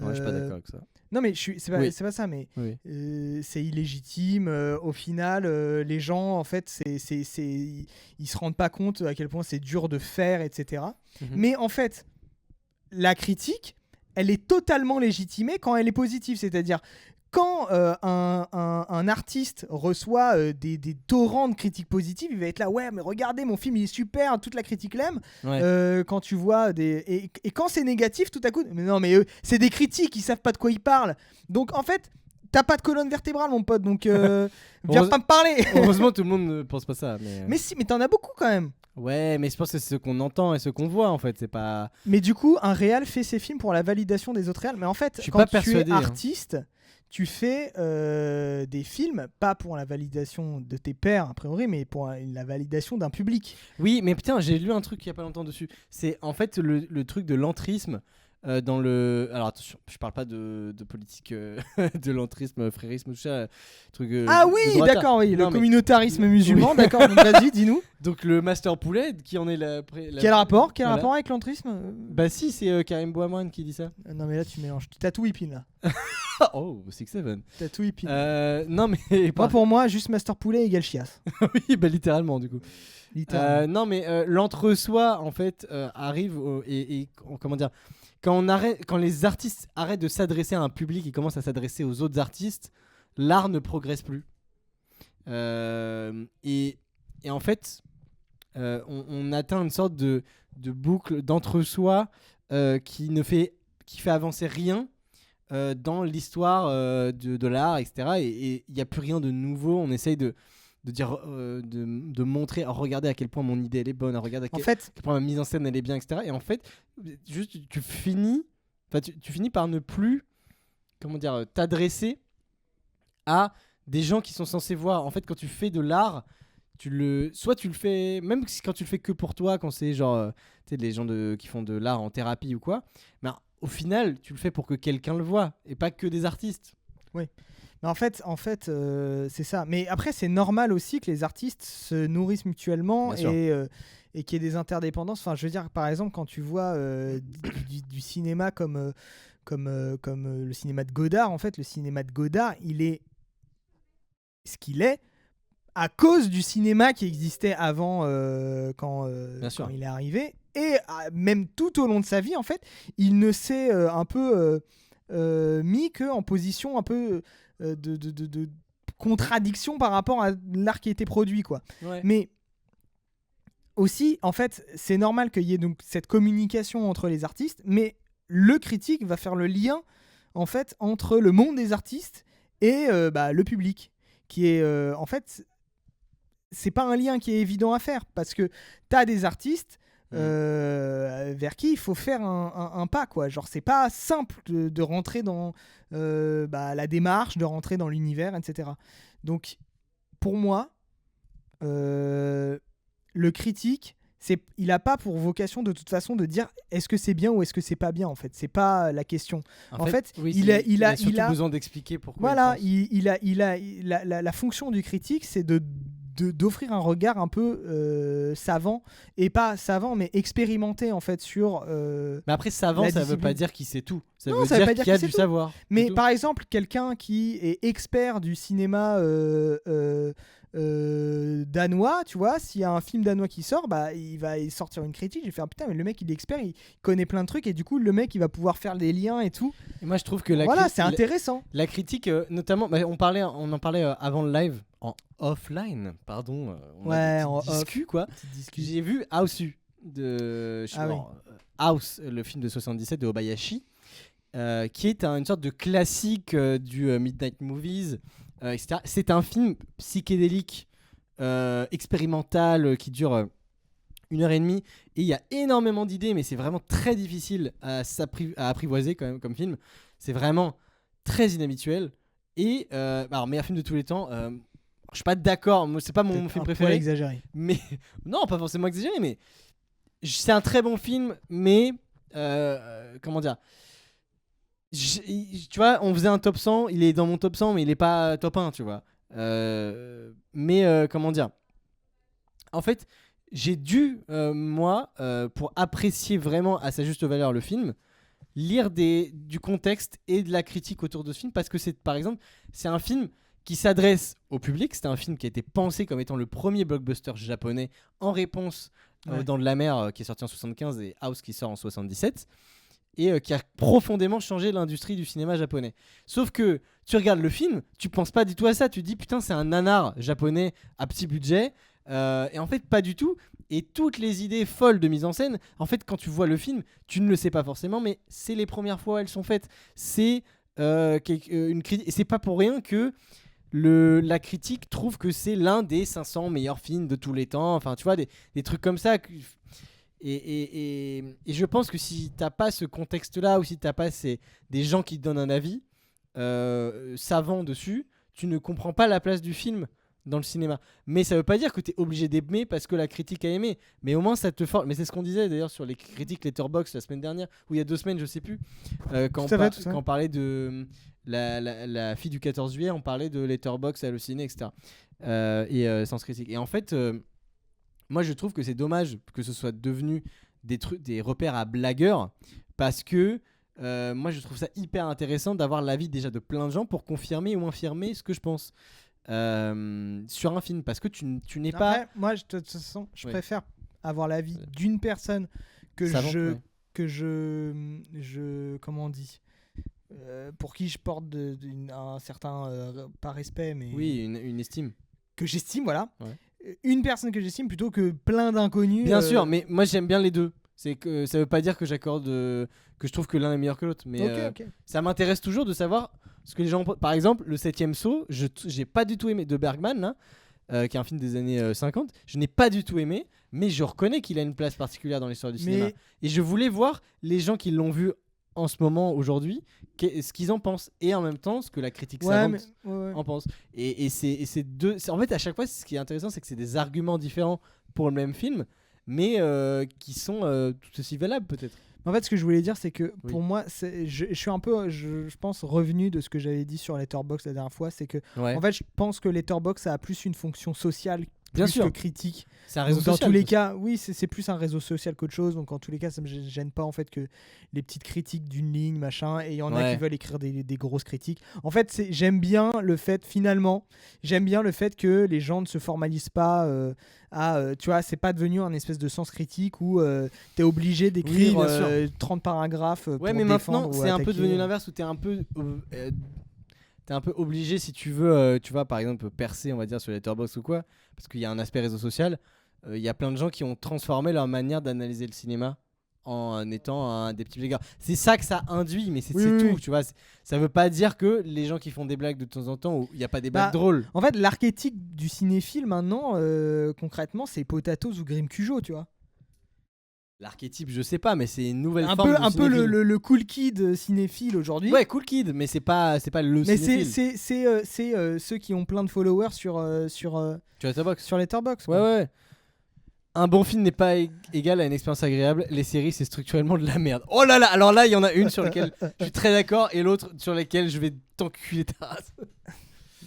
Ouais, je suis pas d'accord avec ça. Non, mais Oui. c'est pas ça, mais Oui. c'est illégitime. Au final, les gens, en fait, ils se rendent pas compte à quel point c'est dur de faire, etc. Mhm. Mais en fait, la critique, elle est totalement légitimée quand elle est positive. C'est-à-dire, quand un artiste reçoit des torrents de critiques positives, il va être là, ouais, mais regardez, mon film, il est super, toute la critique l'aime. Ouais. Quand tu vois et quand c'est négatif, tout à coup, mais non, mais eux, c'est des critiques, ils savent pas de quoi ils parlent. Donc, en fait, t'as pas de colonne vertébrale, mon pote, donc viens Heureuse- pas me parler. Heureusement, tout le monde ne pense pas ça. Mais... Mais si, mais t'en as beaucoup quand même. Ouais, mais je pense que c'est ce qu'on entend et ce qu'on voit en fait. C'est pas. Mais du coup, un réal fait ses films pour la validation des autres réals. Mais en fait, Je suis quand pas tu es persuadé, hein. artiste, tu fais des films, pas pour la validation de tes pairs, a priori, mais pour la validation d'un public. Oui, mais putain, j'ai lu un truc il y a pas longtemps dessus. C'est en fait le truc de l'entrisme dans le. Alors attention, je parle pas de politique de l'entrisme, frérisme, tout ça. Truc, Ah de oui, droitard. d'accord, oui, Non, le mais- communautarisme musulman, Oui. d'accord, donc vas-y, dis-nous. Donc le Master Poulet, qui en est la. Quel rapport Voilà. avec l'entrisme Bah si, c'est Karim Bouamran qui dit ça. Non, mais là, tu mélanges. T'as tout hippine, là. Oh, 6-7. T'as tout hippine. Non mais. Moi, pour moi, juste Master Poulet égale chiasse. Oui, bah littéralement du coup. Littéralement. Non mais l'entre-soi en fait arrive comment dire, quand les artistes arrêtent de s'adresser à un public et commencent à s'adresser aux autres artistes, l'art ne progresse plus. Et en fait on atteint une sorte de boucle d'entre-soi qui fait avancer rien dans l'histoire de l'art, etc. Et il n'y a plus rien de nouveau. On essaye de dire, de montrer, regardez à quel point mon idée elle est bonne, regardez à En quel fait, point ma mise en scène elle est bien, etc. Et en fait, juste tu finis par ne plus, comment dire, t'adresser à des gens qui sont censés voir. En fait, quand tu fais de l'art, soit tu le fais, même quand tu le fais que pour toi, quand c'est genre, tu sais, les gens qui font de l'art en thérapie ou quoi, mais au final, tu le fais pour que quelqu'un le voit et pas que des artistes. mais en fait, c'est ça. Mais après, c'est normal aussi que les artistes se nourrissent mutuellement Bien sûr. et qu'il y ait des interdépendances. Enfin, je veux dire, par exemple, quand tu vois du cinéma comme le cinéma de Godard, en fait, le cinéma de Godard, il est ce qu'il est à cause du cinéma qui existait avant quand il est arrivé. Et même tout au long de sa vie, en fait, il ne s'est un peu mis qu'en position un peu de contradiction par rapport à l'art qui était produit, quoi. Ouais. Mais aussi, en fait, c'est normal qu'il y ait donc cette communication entre les artistes, mais le critique va faire le lien, en fait, entre le monde des artistes et le public, qui est, en fait, c'est pas un lien qui est évident à faire, parce que t'as des artistes vers qui il faut faire un pas, quoi. Genre, c'est pas simple de rentrer dans la démarche, de rentrer dans l'univers, etc. Donc, pour moi, le critique, il a pas pour vocation de toute façon de dire est-ce que c'est bien ou est-ce que c'est pas bien, en fait. C'est pas la question. En fait, oui, il a surtout besoin d'expliquer pourquoi. Voilà, la fonction du critique, c'est d'offrir un regard un peu savant, et pas savant mais expérimenté, en fait, sur Mais après, savant, la ça veut pas discipline. dire qu'il sait tout. Ça Non, veut ça veut dire pas dire qu'il y a qu'il du sait tout. savoir. Mais c'est tout. par exemple, quelqu'un qui est expert du cinéma danois, tu vois, s'il y a un film danois qui sort, bah il va sortir une critique, je vais faire putain, mais le mec il est expert, il connaît plein de trucs, et du coup le mec il va pouvoir faire des liens et tout. Et moi, je trouve que Voilà, c'est intéressant. la critique, notamment, on en parlait avant le live, en offline, pardon. On a Ouais, des en petits discus, quoi. Petite discussion. J'ai vu Houseu de Ah oui. House, le film de 77 de Obayashi, qui est une sorte de classique du Midnight Movies, etc. C'est un film psychédélique, expérimental, qui dure 1h30, et il y a énormément d'idées, mais c'est vraiment très difficile à apprivoiser quand même comme film. C'est vraiment très inhabituel. Et alors, meilleur film de tous les temps. Je suis pas d'accord, moi c'est pas mon Peut-être film un poil préféré. exagéré. Mais non, pas forcément exagéré, mais c'est un très bon film. Mais comment dire, tu vois, on faisait un top 100, il est dans mon top 100, mais il est pas top 1, tu vois. Mais comment dire, en fait, j'ai dû, moi, pour apprécier vraiment à sa juste valeur le film, lire du contexte et de la critique autour de ce film, parce que par exemple, c'est un film qui s'adresse au public. C'était un film qui a été pensé comme étant le premier blockbuster japonais en réponse aux Dents de la Mer, qui est sorti en 75, et House qui sort en 77, et qui a profondément changé l'industrie du cinéma japonais. Sauf que tu regardes le film, tu penses pas du tout à ça, tu te dis putain, c'est un nanar japonais à petit budget, et en fait pas du tout. Et toutes les idées folles de mise en scène, en fait quand tu vois le film, tu ne le sais pas forcément, mais c'est les premières fois où elles sont faites. C'est une critique, et c'est pas pour rien que la critique trouve que c'est l'un des 500 meilleurs films de tous les temps. Enfin, tu vois, des trucs comme ça. Et je pense que si t'as pas ce contexte-là, ou si t'as pas des gens qui te donnent un avis savant dessus, tu ne comprends pas la place du film dans le cinéma. Mais ça veut pas dire que tu es obligé d'aimer parce que la critique a aimé. Mais au moins ça te force. Mais c'est ce qu'on disait d'ailleurs sur les critiques Letterboxd la semaine dernière, ou il y a 2 semaines, je sais plus, quand on parlait de la fille du 14 juillet, on parlait de Letterboxd, Allociné, etc. Sens Critique. Et en fait, moi je trouve que c'est dommage que ce soit devenu des repères à blagueurs, parce que moi je trouve ça hyper intéressant d'avoir l'avis déjà de plein de gens pour confirmer ou infirmer ce que je pense sur un film, parce que tu n'es pas... Moi de toute façon je préfère avoir l'avis d'une personne que je comment on dit, pour qui je porte un certain pas respect, mais une estime, que j'estime, voilà, une personne que j'estime plutôt que plein d'inconnus. Bien sûr, mais moi j'aime bien les deux. C'est que ça veut pas dire que j'accorde que je trouve que l'un est meilleur que l'autre, mais ça m'intéresse toujours de savoir ce que les gens. Par exemple, le 7ème saut, j'ai pas du tout aimé, de Bergman là, qui est un film des années 50. Je n'ai pas du tout aimé, mais je reconnais qu'il a une place particulière dans l'histoire du cinéma. Et je voulais voir les gens qui l'ont vu en ce moment, aujourd'hui, ce qu'ils en pensent, et en même temps ce que la critique savante en pense. Et c'est deux. En fait, à chaque fois, ce qui est intéressant, c'est que c'est des arguments différents pour le même film, mais qui sont tout aussi valables peut-être. En fait, ce que je voulais dire, c'est que pour moi, je suis un peu, je pense, revenu de ce que j'avais dit sur Letterboxd la dernière fois. C'est que, en fait, je pense que Letterboxd a plus une fonction sociale que critique. C'est un réseau social. Dans tous les cas, oui, c'est plus un réseau social qu'autre chose. Donc, en tous les cas, ça me gêne pas en fait que les petites critiques d'une ligne, machin, et il y en a qui veulent écrire des grosses critiques. En fait, j'aime bien le fait que les gens ne se formalisent pas tu vois, c'est pas devenu un espèce de sens critique où t'es obligé d'écrire 30 paragraphes pour mais maintenant, c'est un peu attaquer. devenu l'inverse, où t'es un peu obligé, si tu veux, tu vois, par exemple, percer, on va dire, sur Letterboxd ou quoi, parce qu'il y a un aspect réseau social. Il y a plein de gens qui ont transformé leur manière d'analyser le cinéma en étant des petits blagueurs. C'est ça que ça induit, mais c'est tout, tu vois. Ça veut pas dire que les gens qui font des blagues de temps en temps, il n'y a pas des blagues drôles. En fait, l'archétype du cinéphile maintenant, concrètement, c'est Potatoes ou Grim Cujo, tu vois. L'archétype, je sais pas, mais c'est une nouvelle forme de un peu le cool kid cinéphile aujourd'hui. Ouais, cool kid, mais c'est pas le cinéphile. Mais c'est ceux qui ont plein de followers sur Letterboxd. Ouais. Un bon film n'est pas égal à une expérience agréable. Les séries, c'est structurellement de la merde. Oh là là, alors là, il y en a une sur laquelle je suis très d'accord, et l'autre sur laquelle je vais t'enculer ta race.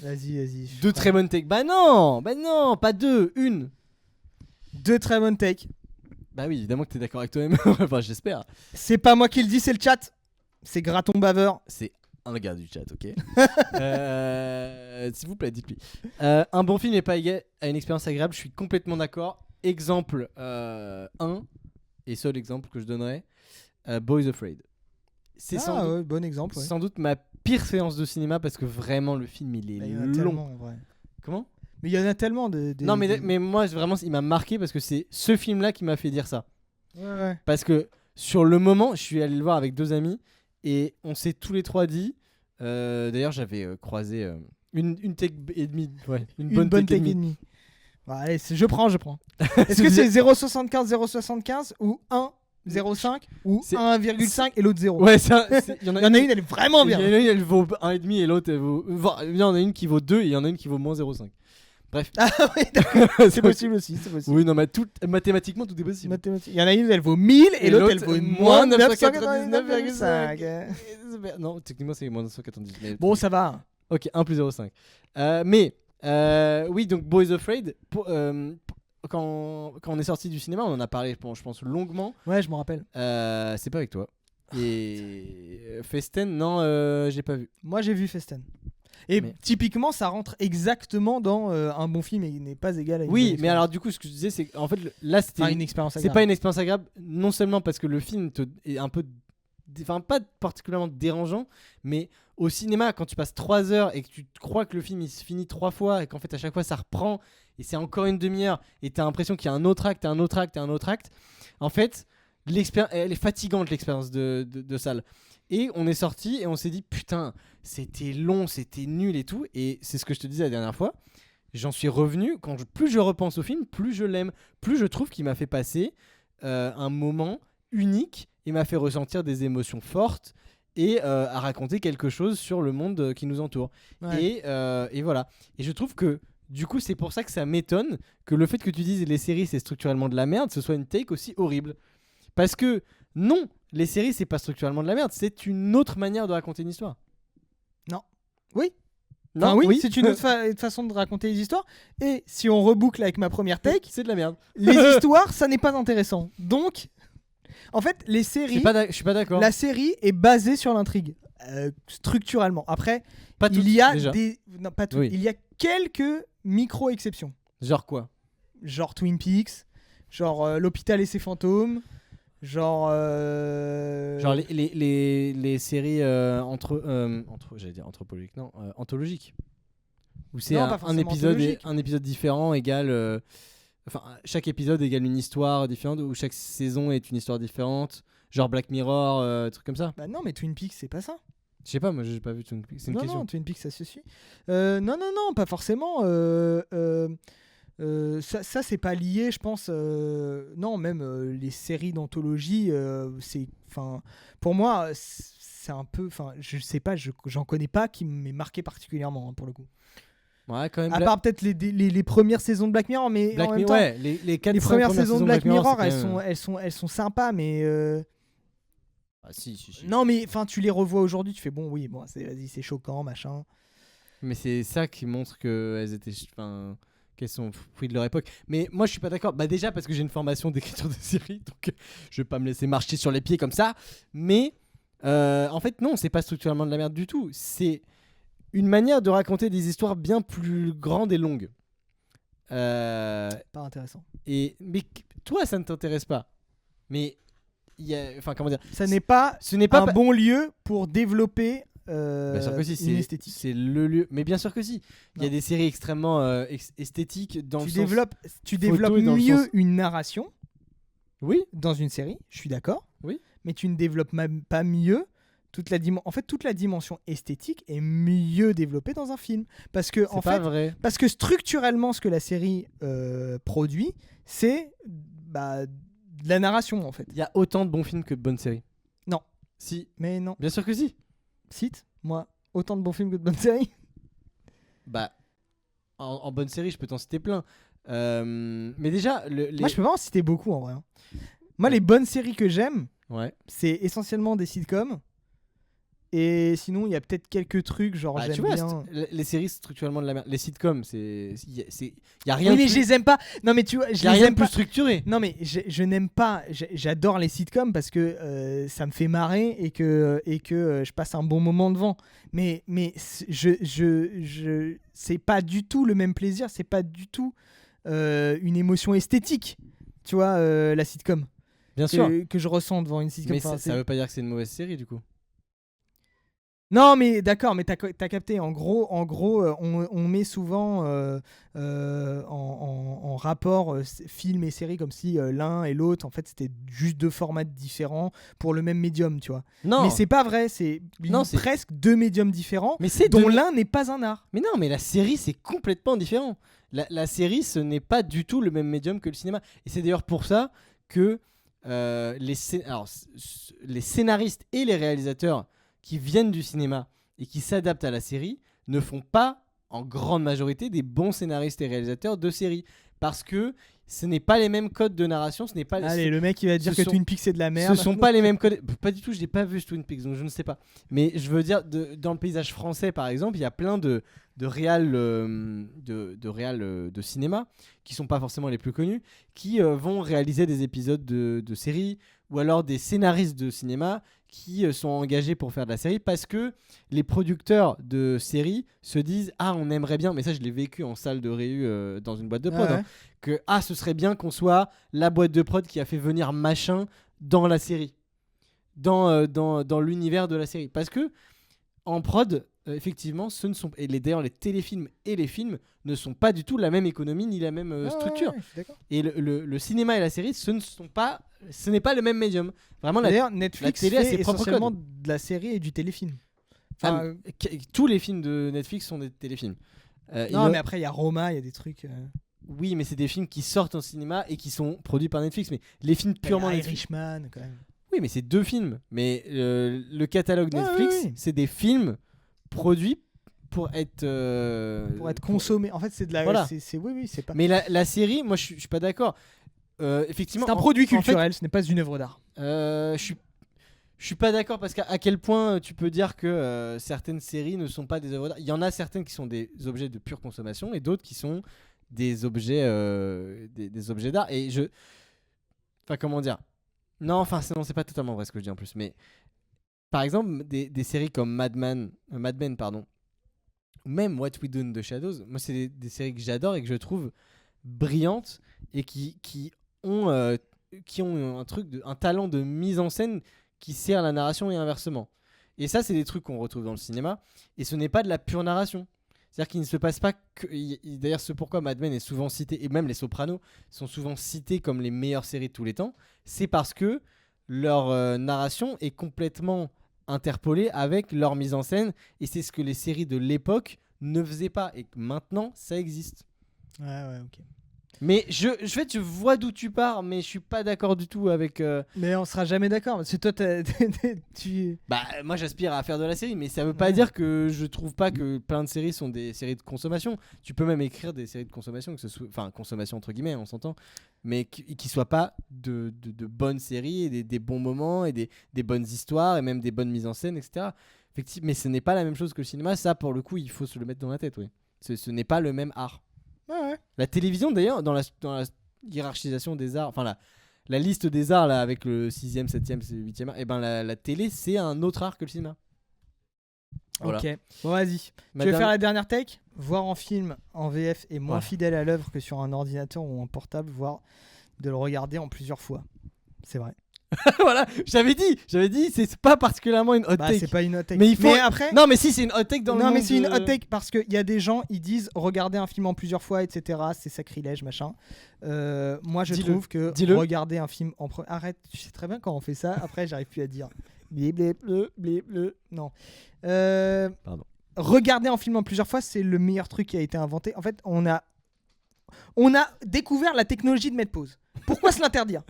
Vas-y. 2 très bonnes takes. Bah non, pas 2, 1. 2 très bonnes takes. Bah oui, évidemment que t'es d'accord avec toi-même. Enfin, j'espère. C'est pas moi qui le dis, c'est le chat. C'est Graton Baveur. C'est un gars du chat, ok. S'il vous plaît, dites-lui. Un bon film n'est pas égal à une expérience agréable. Je suis complètement d'accord. Exemple 1, et seul exemple que je donnerais, Boys Afraid. C'est bon exemple. Sans doute ma pire séance de cinéma, parce que vraiment le film il est long. Tellement, ouais. Comment ? Mais il y en a tellement Non, mais moi vraiment il m'a marqué, parce que c'est ce film là qui m'a fait dire ça. Ouais. Parce que sur le moment, je suis allé le voir avec 2 amis et on s'est tous les 3 dit. D'ailleurs, j'avais croisé une take et demie. Ouais, une bonne take et demie. Bah, allez, je prends. Est-ce que c'est 0,75 ou 1,05 ou 1,5 et l'autre 0? Ouais, il y en a une, elle est vraiment bien. Il y en a une, elle vaut 1,5 et l'autre, elle vaut. Il y en a une qui vaut 2 et il y en a une qui vaut moins 0,5. Bref. Ah oui, d'accord. C'est possible aussi. Oui, non, mais mathématiquement, tout est possible. Il y en a une, elle vaut 1000 et l'autre, elle vaut moins 999,5. Non, techniquement, c'est moins 999. Bon, ça va. Ok, 1 plus 0,5. Oui, donc Boys Afraid, quand on est sorti du cinéma, on en a parlé, je pense longuement. Ouais, je me rappelle. C'est pas avec toi. Et Festen, non, j'ai pas vu. Moi, j'ai vu Festen. Et Mais- typiquement, ça rentre exactement dans un bon film et il n'est pas égal à une bonne Oui, mais expérience. alors du coup, ce que je disais, c'est qu'en fait, là, c'était. Enfin, une expérience C'est agréable. pas une expérience agréable, non seulement parce que le film est un peu. Enfin, pas particulièrement dérangeant, mais au cinéma, quand tu passes 3 heures et que tu crois que le film il se finit 3 fois et qu'en fait à chaque fois ça reprend et c'est encore une demi-heure et t'as l'impression qu'il y a un autre acte, un autre acte et un autre acte, en fait, elle est fatigante l'expérience de salle. Et on est sorti et on s'est dit putain, c'était long, c'était nul et tout. Et c'est ce que je te disais la dernière fois. J'en suis revenu, plus je repense au film, plus je l'aime, plus je trouve qu'il m'a fait passer un moment unique et m'a fait ressentir des émotions fortes et à raconter quelque chose sur le monde qui nous entoure. Ouais. Et voilà. Et je trouve que du coup, c'est pour ça que ça m'étonne que le fait que tu dises les séries c'est structurellement de la merde, ce soit une take aussi horrible. Parce que non, les séries c'est pas structurellement de la merde, c'est une autre manière de raconter une histoire. Oui. Non, Enfin, oui, c'est une autre façon de raconter les histoires. Et si on reboucle avec ma première take, c'est de la merde. les histoires, ça n'est pas intéressant. Donc, en fait, les séries, Je suis pas d'accord. la série est basée sur l'intrigue, structurellement. Après, Pas toutes, il y a déjà. non, pas toutes. Oui. Il y a quelques micro-exceptions. Genre quoi? Genre Twin Peaks, genre L'Hôpital et ses fantômes, genre... Genre les séries j'allais dire anthropologiques, non, anthologiques. Où c'est Non, pas un forcément épisode, anthologique. un épisode différent égale. Enfin, chaque épisode égale une histoire différente, ou chaque saison est une histoire différente. Genre Black Mirror, des trucs comme ça. Bah non, mais Twin Peaks, c'est pas ça. Je sais pas, moi j'ai pas vu Twin Peaks. C'est une Non, question. non, Twin Peaks, ça se suit. Non, pas forcément. Ça c'est pas lié, je pense. Non, même les séries d'anthologie, c'est, enfin, pour moi, c'est un peu, enfin, je sais pas, j'en connais pas qui m'ait marqué particulièrement, hein, pour le coup. Ouais, quand même. À part peut-être les premières saisons de Black Mirror, mais Black en même Mirror, temps, ouais, les 4 les premières saisons de Black Mirror, c'est elles quand même- elles sont sympas, mais Ah, si. non, mais enfin, tu les revois aujourd'hui, tu fais bon, oui, bon, vas-y, c'est choquant, machin. Mais c'est ça qui montre qu'elles étaient. Enfin, qu'elles sont fruits de leur époque. Mais moi, je suis pas d'accord. Bah, déjà, parce que j'ai une formation d'écriture de série, donc je vais pas me laisser marcher sur les pieds comme ça. Mais en fait, non, c'est pas structurellement de la merde du tout. C'est une manière de raconter des histoires bien plus grandes et longues. Pas intéressant. Mais toi, ça ne t'intéresse pas. Mais enfin, comment dire, Ça n'est pas ce n'est pas un bon lieu pour développer Bien sûr que si, une esthétique. c'est le lieu. Mais bien sûr que si. Il y a Non. des séries extrêmement esthétiques dans Tu le développes, tu photo développes et dans le mieux sens- une narration sens. Oui. dans une série, je suis d'accord. Oui. Mais tu ne développes même pas mieux en fait, toute la dimension esthétique est mieux développée dans un film. Parce que, C'est en pas fait, vrai. parce que structurellement, ce que la série produit, c'est bah, de la narration, en fait. Il y a autant de bons films que de bonnes séries. Non. Si. Mais non. Bien sûr que si. Cite, moi, autant de bons films que de bonnes séries. Bah, en bonne série, je peux t'en citer plein. Mais déjà, Moi, je peux vraiment en citer beaucoup, en vrai. hein. Moi, Ouais. les bonnes séries que j'aime, Ouais. c'est essentiellement des sitcoms. Et sinon, il y a peut-être quelques trucs, genre Ah, j'aime tu vois, bien. les séries structurellement de la merde. Les sitcoms, il y a rien Oui, de mais plus, je les aime pas. Non, mais tu vois, je y a les rien de aime plus pas. structuré. Non, mais je n'aime pas. J'adore les sitcoms parce que ça me fait marrer et que je passe un bon moment devant. Mais c'est pas du tout le même plaisir. C'est pas du tout une émotion esthétique. Tu vois, la sitcom Bien sûr. que je ressens devant une sitcom. Mais Enfin, ça veut pas dire que c'est une mauvaise série du coup. Non, mais d'accord, mais t'as capté. En gros, on met souvent en rapport film et série comme si l'un et l'autre, en fait, c'était juste deux formats différents pour le même médium, tu vois. Non. Mais c'est pas vrai, c'est Non, c'est- presque deux médiums différents, Mais c'est dont l'un n'est pas un art. Mais non, mais la série, c'est complètement différent. La série, ce n'est pas du tout le même médium que le cinéma. Et c'est d'ailleurs pour ça que les scénaristes et les réalisateurs qui viennent du cinéma et qui s'adaptent à la série ne font pas, en grande majorité, des bons scénaristes et réalisateurs de séries. Parce que ce n'est pas les mêmes codes de narration, ce n'est pas... Allez, le mec il va dire ce que sont- Twin Peaks c'est de la merde. Ce sont pas les mêmes codes. Pas du tout, je n'ai pas vu ce Twin Peaks, donc je ne sais pas. Mais je veux dire, dans le paysage français, par exemple, il y a plein de réals de cinéma qui sont pas forcément les plus connus, qui vont réaliser des épisodes de séries ou alors des scénaristes de cinéma qui sont engagés pour faire de la série parce que les producteurs de séries se disent on aimerait bien, mais ça je l'ai vécu en salle de réu dans une boîte de prod, que ce serait bien qu'on soit la boîte de prod qui a fait venir machin dans la série, dans l'univers de la série, parce que en prod effectivement d'ailleurs les téléfilms et les films ne sont pas du tout la même économie ni la même structure. Je suis d'accord. Et le cinéma et la série ce n'est pas le même médium. Vraiment, d'ailleurs, Netflix la télé a fait ses propres essentiellement codes. de la série et du téléfilm. Tous les films de Netflix sont des téléfilms. Non, mais après il y a Roma, il y a des trucs. Oui, mais c'est des films qui sortent en cinéma et qui sont produits par Netflix. Mais les films purement Netflix. Irishman, quand même. Oui, mais c'est 2 films. Mais le catalogue Netflix, oui. c'est des films produits pour être consommé. En fait, c'est de la. Voilà. C'est pas. Mais la série, moi, je suis pas d'accord. Effectivement, c'est un produit en fait, culturel, ce n'est pas une œuvre d'art. Je suis pas d'accord parce qu'à quel point tu peux dire que certaines séries ne sont pas des œuvres d'art. Il y en a certaines qui sont des objets de pure consommation et d'autres qui sont des objets des objets d'art. Et comment dire, non, c'est pas totalement vrai ce que je dis en plus, mais par exemple des séries comme Mad Men pardon, ou même What We Do in the Shadows, moi c'est des séries que j'adore et que je trouve brillantes et qui ont un talent de mise en scène qui sert la narration et inversement. Et ça, c'est des trucs qu'on retrouve dans le cinéma. Et ce n'est pas de la pure narration. C'est-à-dire qu'il ne se passe pas que... D'ailleurs, c'est pourquoi Mad Men est souvent cité, et même Les Sopranos sont souvent cités comme les meilleures séries de tous les temps. C'est parce que leur narration est complètement interpolée avec leur mise en scène. Et c'est ce que les séries de l'époque ne faisaient pas. Et que maintenant, ça existe. Ouais, ok. Mais je vois d'où tu pars, mais je suis pas d'accord du tout avec. Mais on sera jamais d'accord. Parce que toi, moi, j'aspire à faire de la série, mais ça veut pas dire que je trouve pas que plein de séries sont des séries de consommation. Tu peux même écrire des séries de consommation, enfin consommation entre guillemets, on s'entend, mais qui soient pas de bonnes séries, et des bons moments et des bonnes histoires et même des bonnes mises en scène, etc. Effectivement, mais ce n'est pas la même chose que le cinéma. Ça, pour le coup, il faut se le mettre dans la tête. Oui, ce n'est pas le même art. Ouais. La télévision d'ailleurs dans la hiérarchisation des arts, enfin la liste des arts là avec le 6e, 7e, 8e art, et ben la télé c'est un autre art que le cinéma. Voilà. Ok, bon vas-y. Tu veux faire la dernière take? Voir en film en VF est moins fidèle à l'œuvre que sur un ordinateur ou un portable, voire de le regarder en plusieurs fois. C'est vrai. Voilà, j'avais dit, c'est pas particulièrement une hot take. C'est pas une hot take. Mais après, non, mais si c'est une hot take dans le monde. Non, mais c'est une hot take parce qu'il y a des gens, ils disent regarder un film en plusieurs fois, etc. C'est sacrilège, machin. Moi, je trouve que regarder un film en arrête, tu sais très bien quand on fait ça. Après, j'arrive plus à dire. Non. Pardon. Regarder un film en plusieurs fois, c'est le meilleur truc qui a été inventé. En fait, on a découvert la technologie de mettre pause. Pourquoi se l'interdire?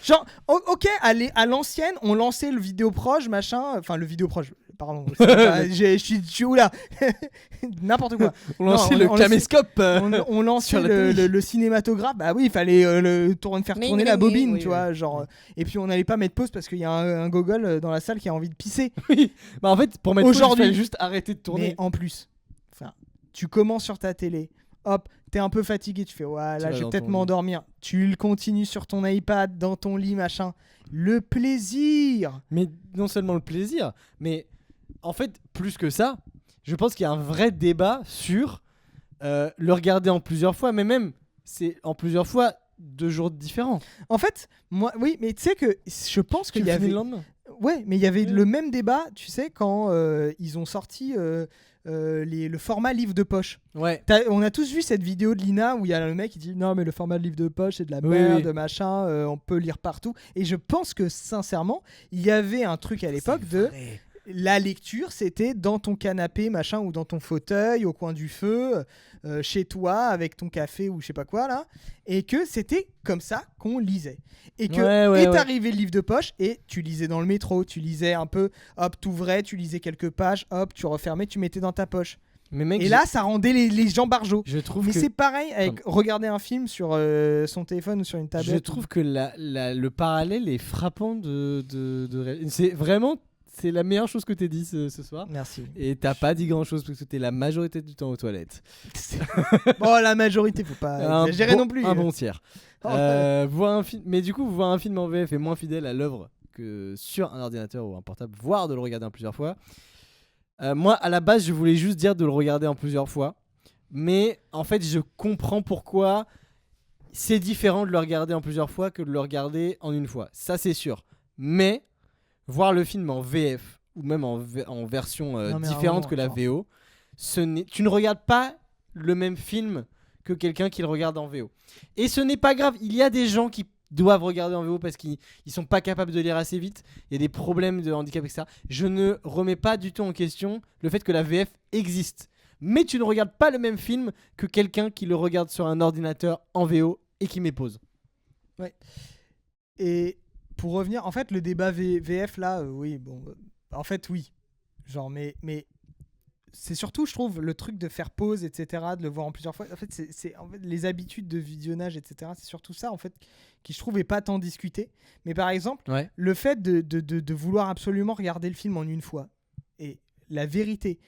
Genre, ok, à l'ancienne, on lançait le vidéoproche, machin. Enfin, le vidéoproche, pardon. Je suis où là? N'importe quoi. On lançait le caméscope. On lançait le cinématographe. Bah oui, il fallait faire tourner la bobine, tu vois. Genre, et puis on n'allait pas mettre pause parce qu'il y a un gogol dans la salle qui a envie de pisser. Oui. Bah en fait, pour mettre pause, il fallait juste arrêter de tourner. Mais en plus, tu commences sur ta télé. Hop, t'es un peu fatigué, tu fais ouais, là je vais peut-être m'endormir. Tu le continues sur ton iPad, dans ton lit, machin. Le plaisir. Mais non seulement le plaisir, mais en fait, plus que ça, je pense qu'il y a un vrai débat sur le regarder en plusieurs fois, mais même c'est en plusieurs fois 2 jours différents. En fait, moi, oui, mais tu sais que je pense qu'il y avait. Le lendemain. Ouais, mais il y avait le même débat, tu sais, quand ils ont sorti le format livre de poche. Ouais. On a tous vu cette vidéo de Lina où il y a le mec qui dit non mais le format de livre de poche c'est de la merde, machin, on peut lire partout. Et je pense que sincèrement, il y avait un truc à l'époque de la lecture, c'était dans ton canapé, machin, ou dans ton fauteuil, au coin du feu, chez toi, avec ton café ou je sais pas quoi là, et que c'était comme ça qu'on lisait. Et que est arrivé le livre de poche et tu lisais dans le métro, tu lisais un peu, hop, t'ouvrais, tu lisais quelques pages, hop, tu refermais, tu mettais dans ta poche. Mais mec, et là, ça rendait les gens barjots. Mais c'est pareil avec regarder un film sur son téléphone ou sur une tablette. Je trouve que le parallèle est frappant c'est vraiment... C'est la meilleure chose que t'aies dit ce soir. Merci. Et t'as pas dit grand chose parce que t'es la majorité du temps aux toilettes. Bon, la majorité, faut pas exagérer non plus. Un bon tiers. Voir un film, mais du coup, voir un film en VF est moins fidèle à l'œuvre que sur un ordinateur ou un portable, voire de le regarder en plusieurs fois. Moi, à la base, je voulais juste dire de le regarder en plusieurs fois, mais en fait, je comprends pourquoi c'est différent de le regarder en plusieurs fois que de le regarder en une fois. Ça, c'est sûr. Mais voir le film en VF ou même en version Non, mais différente vraiment, que la genre. VO, tu ne regardes pas le même film que quelqu'un qui le regarde en VO. Et ce n'est pas grave. Il y a des gens qui doivent regarder en VO parce qu'ils sont pas capables de lire assez vite. Il y a des problèmes de handicap, etc. Je ne remets pas du tout en question le fait que la VF existe. Mais tu ne regardes pas le même film que quelqu'un qui le regarde sur un ordinateur en VO et qui m'épose. Et pour revenir, en fait, le débat VF là, oui, bon, en fait, oui. Genre, mais c'est surtout, je trouve, le truc de faire pause, etc., de le voir en plusieurs fois. En fait, en fait, les habitudes de visionnage, etc., c'est surtout ça, en fait, qui je trouve est pas tant discuté. Mais par exemple, Ouais. le fait de vouloir absolument regarder le film en une fois, et la vérité,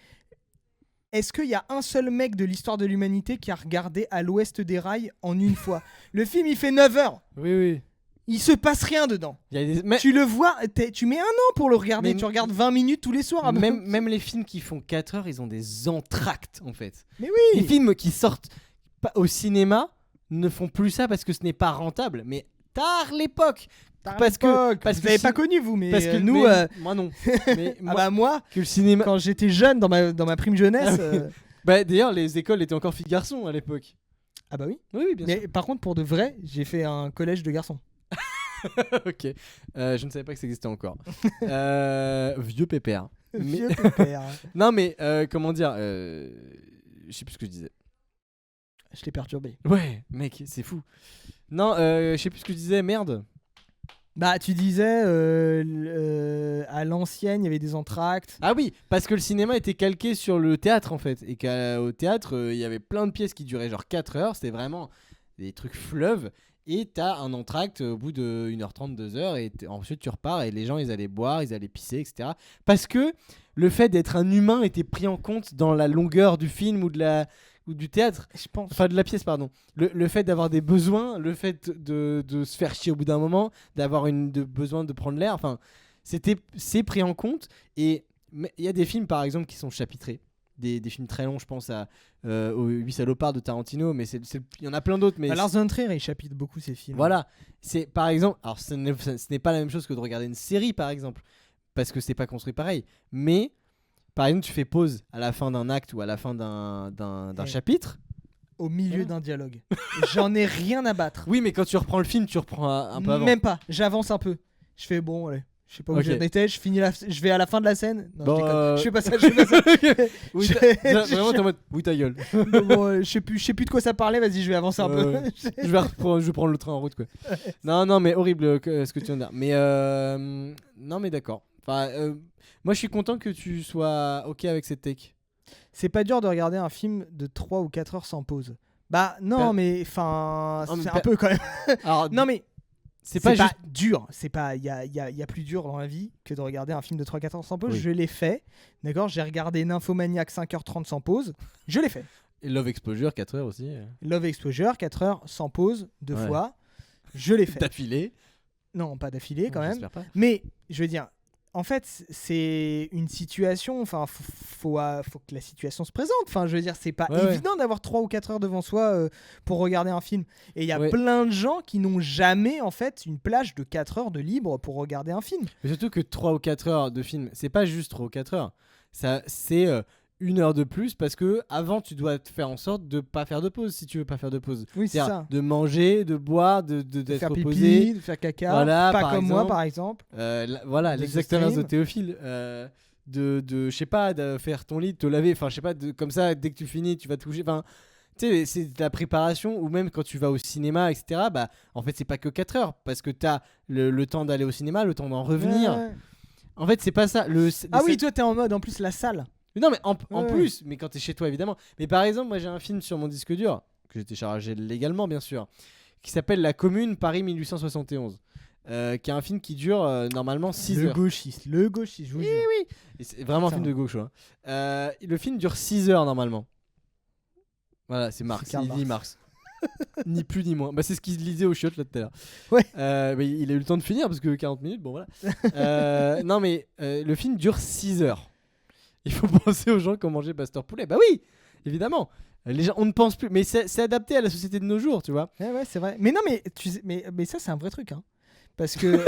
est-ce qu'il y a un seul mec de l'histoire de l'humanité qui a regardé À l'Ouest des rails en une fois? Le film, il fait 9 heures. Oui. Il se passe rien dedans. Il y a des... mais... Tu le vois, tu mets un an pour le regarder. Mais- tu regardes 20 minutes tous les soirs. Même les films qui font 4 heures, ils ont des entractes en fait. Mais Les oui. films qui sortent au cinéma ne font plus ça parce que ce n'est pas rentable. Mais tard l'époque. Parce que vous n'avez pas connu vous, mais parce que nous, mais- moi non. Mais moi, bah moi, que le cinéma. quand j'étais jeune dans ma prime jeunesse. Bah d'ailleurs les écoles étaient encore filles garçons à l'époque. Ah bah oui. Oui bien sûr. Mais par contre, pour de vrai, j'ai fait un collège de garçons. Ok. Je ne savais pas que ça existait encore. Vieux pépère. Mais- Vieux pépère. Non mais comment dire je sais plus ce que je disais. Je t'ai perturbé. Ouais mec c'est fou. Non je sais plus ce que je disais merde. Bah tu disais à l'ancienne, il y avait des entractes. Ah oui, parce que le cinéma était calqué sur le théâtre en fait. Et qu'au théâtre, il y avait plein de pièces qui duraient genre 4 heures. C'était vraiment des trucs fleuves. Et t'as un entracte au bout de 1h30, 2h. Et ensuite tu repars et les gens ils allaient boire, ils allaient pisser, etc. Parce que le fait d'être un humain était pris en compte dans la longueur du film ou du théâtre. Je pense. Enfin de la pièce pardon. Le fait d'avoir des besoins, le fait de se faire chier au bout d'un moment, d'avoir besoin de prendre l'air, enfin c'est pris en compte. Et il y a des films par exemple qui sont chapitrés, des films très longs, je pense aux 8 salopards de Tarantino, mais il y en a plein d'autres. Mais Lars von Trier, il chapitre beaucoup ses films. voilà, c'est par exemple, alors ce n'est pas la même chose que de regarder une série par exemple, parce que c'est pas construit pareil, mais par exemple tu fais pause à la fin d'un acte ou à la fin d'un chapitre. Au milieu d'un dialogue. J'en ai rien à battre. Oui, mais quand tu reprends le film, tu reprends un peu avant. Même pas. J'avance un peu. Je fais bon, allez. Je sais pas où Ok. j'en étais. Je vais à la fin de la scène. Non, Bon, je déconne. Je fais pas ça. Je fais pas ça. Oui, vraiment, t'es en mode, oui, ta gueule. Bon, je sais plus de quoi ça parlait. Vas-y, je vais avancer un peu. Ouais. je vais prendre le train en route, quoi. Non, mais horrible ce que tu viens de dire. Mais non, mais d'accord. Enfin, moi, je suis content que tu sois ok avec cette take. C'est pas dur de regarder un film de 3 ou 4 heures sans pause. Bah non, mais enfin, Non, mais c'est un peu quand même. Alors, Non mais c'est pas pas juste. dur. C'est pas. Il y a plus dur dans la vie que de regarder un film de 3-4 heures sans pause. Oui. Je l'ai fait. D'accord. J'ai regardé Nymphomaniac 5h30 sans pause. Je l'ai fait. Et Love Exposure, 4 heures aussi. Love Exposure 4 heures sans pause 2 Ouais. fois. Je l'ai fait. D'affilée. Non, pas d'affilée quand même. J'espère pas. Mais je veux dire, en fait, c'est une situation. Enfin, faut que la situation se présente. Enfin, je veux dire, c'est pas Ouais, évident d'avoir 3 ou 4 heures devant soi pour regarder un film. Et il y a Ouais. plein de gens qui n'ont jamais, en fait, une plage de 4 heures de libre pour regarder un film. Mais surtout que 3 ou 4 heures de film, c'est pas juste 3 ou 4 heures. Ça, c'est 1 heure de plus parce que avant tu dois te faire en sorte de pas faire de pause si tu veux pas faire de pause. Oui, c'est C'est-à-dire ça. de manger, de boire, De d'être faire reposé. pipi, de faire caca. Voilà, pas par comme moi, exemple. par exemple. Voilà, De l'exactement de stream. Théophile. De je sais pas, de faire ton lit, de te laver. Enfin, je sais pas, comme ça, dès que tu finis, tu vas te coucher. Enfin, tu sais, c'est de la préparation ou même quand tu vas au cinéma, etc. Bah, en fait, c'est pas que 4 heures parce que t'as le temps d'aller au cinéma, le temps d'en revenir. Ouais. En fait, c'est pas ça. Ah oui, toi, t'es en mode, en plus, la salle. Mais non, mais en Ouais. plus, mais quand t'es chez toi évidemment. Mais par exemple, moi j'ai un film sur mon disque dur, que j'ai téléchargé légalement bien sûr, qui s'appelle La Commune, Paris 1871. Qui est un film qui dure normalement 6 Le heures. gauchiste, je vous jure. Et c'est vraiment un Ça film va. de gauche. Hein. Le film dure 6 heures normalement. Voilà, c'est Marx. Karl Il dit Marx. Marx. Ni plus ni moins. Bah, c'est ce qu'il lisait au chiottes là tout à l'heure. Ouais. Mais il a eu le temps de finir parce que 40 minutes, bon voilà. Non mais le film dure 6 heures. Il faut penser aux gens qui ont mangé Pasteur Poulet. Bah oui, évidemment. Les gens, on ne pense plus. Mais c'est adapté à la société de nos jours, tu vois. Ouais, c'est vrai. Mais non, mais ça, c'est un vrai truc. Hein. Parce que.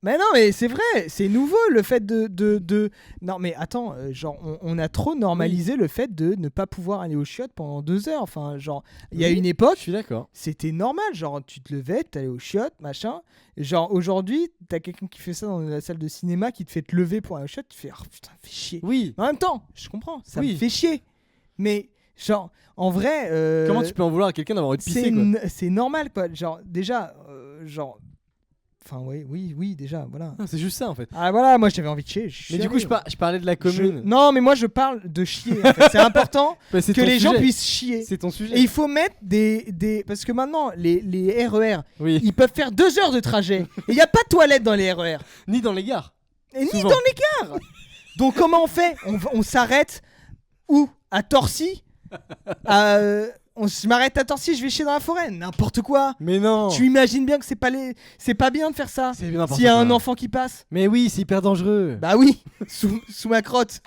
Mais non, mais c'est vrai, c'est nouveau le fait de... Non, mais attends, genre, on a trop normalisé le fait de ne pas pouvoir aller aux chiottes pendant 2 heures. Enfin, genre, il y a une Je époque, suis d'accord. c'était normal. Genre, tu te levais, t'allais aux chiottes, machin. Genre, aujourd'hui, t'as quelqu'un qui fait ça dans la salle de cinéma, qui te fait te lever pour aller aux chiottes, tu fais, oh putain, fais chier. Oui. Mais en même temps, je comprends, ça Oui. me fait chier. Mais, genre, en vrai... Comment tu peux en vouloir à quelqu'un d'avoir envie de pisser, quoi? c'est normal, quoi. Genre, déjà, genre... Enfin, oui, déjà, voilà. Non, c'est juste ça en fait. Ah voilà, moi j'avais envie de chier. Mais du coup, je parlais de la commune. Non, mais moi je parle de chier. En fait. C'est important Bah, c'est que ton les gens sujet. puissent chier. C'est ton sujet. Et il faut mettre des... Parce que maintenant, les RER, Oui. ils peuvent faire 2 heures de trajet. Et il n'y a pas de toilette dans les RER. Ni dans les gares. Et ni Souvent. dans les gares. Donc comment on fait? On s'arrête où? À Torcy? Je m'arrête à Torcy, je vais chier dans la forêt. N'importe quoi. Mais non. Tu imagines bien que c'est pas bien de faire ça. C'est n'importe S'il y a quoi. un enfant qui passe. Mais oui, c'est hyper dangereux. Bah oui, sous ma crotte.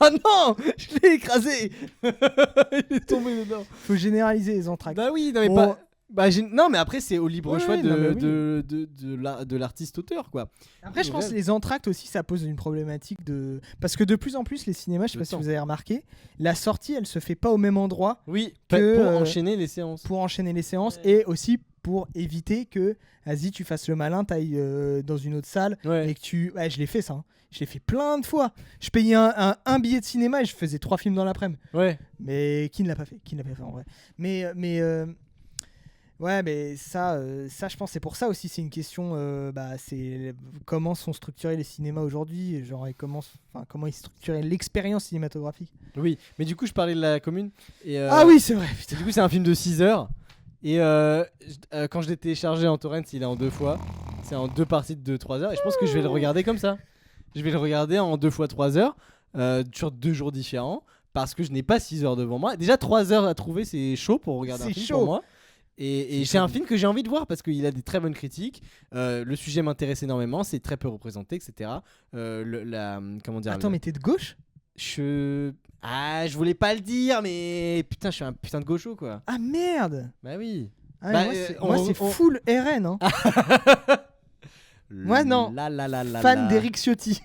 Oh non, je l'ai écrasé. Il est tombé dedans. Faut généraliser les entractes. Bah oui, non mais Bon. pas. Bah, non mais après c'est au libre Ouais, choix ouais, non, mais oui. de l'artiste auteur quoi. Après, je pense que les entractes aussi, ça pose une problématique de... Parce que de plus en plus, les cinémas, je sais Le pas temps. si vous avez remarqué, la sortie, elle se fait pas au même endroit Oui, Que, pour enchaîner les séances. pour enchaîner les séances Ouais. et aussi pour éviter que, vas-y, tu fasses le malin, t'ailles dans une autre salle Ouais. et que tu... Ouais, je l'ai fait ça. Hein. Je l'ai fait plein de fois. Je payais un billet de cinéma et je faisais 3 films dans l'après-midi. Ouais. Mais qui ne l'a pas fait? Qui ne l'a pas fait en vrai? Ouais, mais ça, je pense, c'est pour ça aussi, c'est une question. C'est comment sont structurés les cinémas aujourd'hui, genre, et comment est structurée l'expérience cinématographique. Oui, mais du coup je parlais de la commune et Ah oui, c'est vrai. Putain. du coup c'est un film de 6 heures et quand je l'ai téléchargé en torrent, il est en 2 fois. C'est en 2 parties de 3 heures et je pense que je vais le regarder comme ça. Je vais le regarder en 2 fois 3 heures sur 2 jours différents parce que je n'ai pas 6 heures devant moi. Déjà 3 heures à trouver, c'est chaud pour regarder un C'est film chaud. pour moi. Et c'est un film que j'ai envie de voir parce qu'il a des très bonnes critiques. Le sujet m'intéresse énormément, c'est très peu représenté, etc. Comment dire Attends, mais t'es de gauche? je voulais pas le dire, mais putain, je suis un putain de gaucho quoi. Ah merde. Bah oui. Ah, Bah, moi, c'est full RN. Hein. Ouais, non. La, la, la, la, Fan la. d'Eric Ciotti.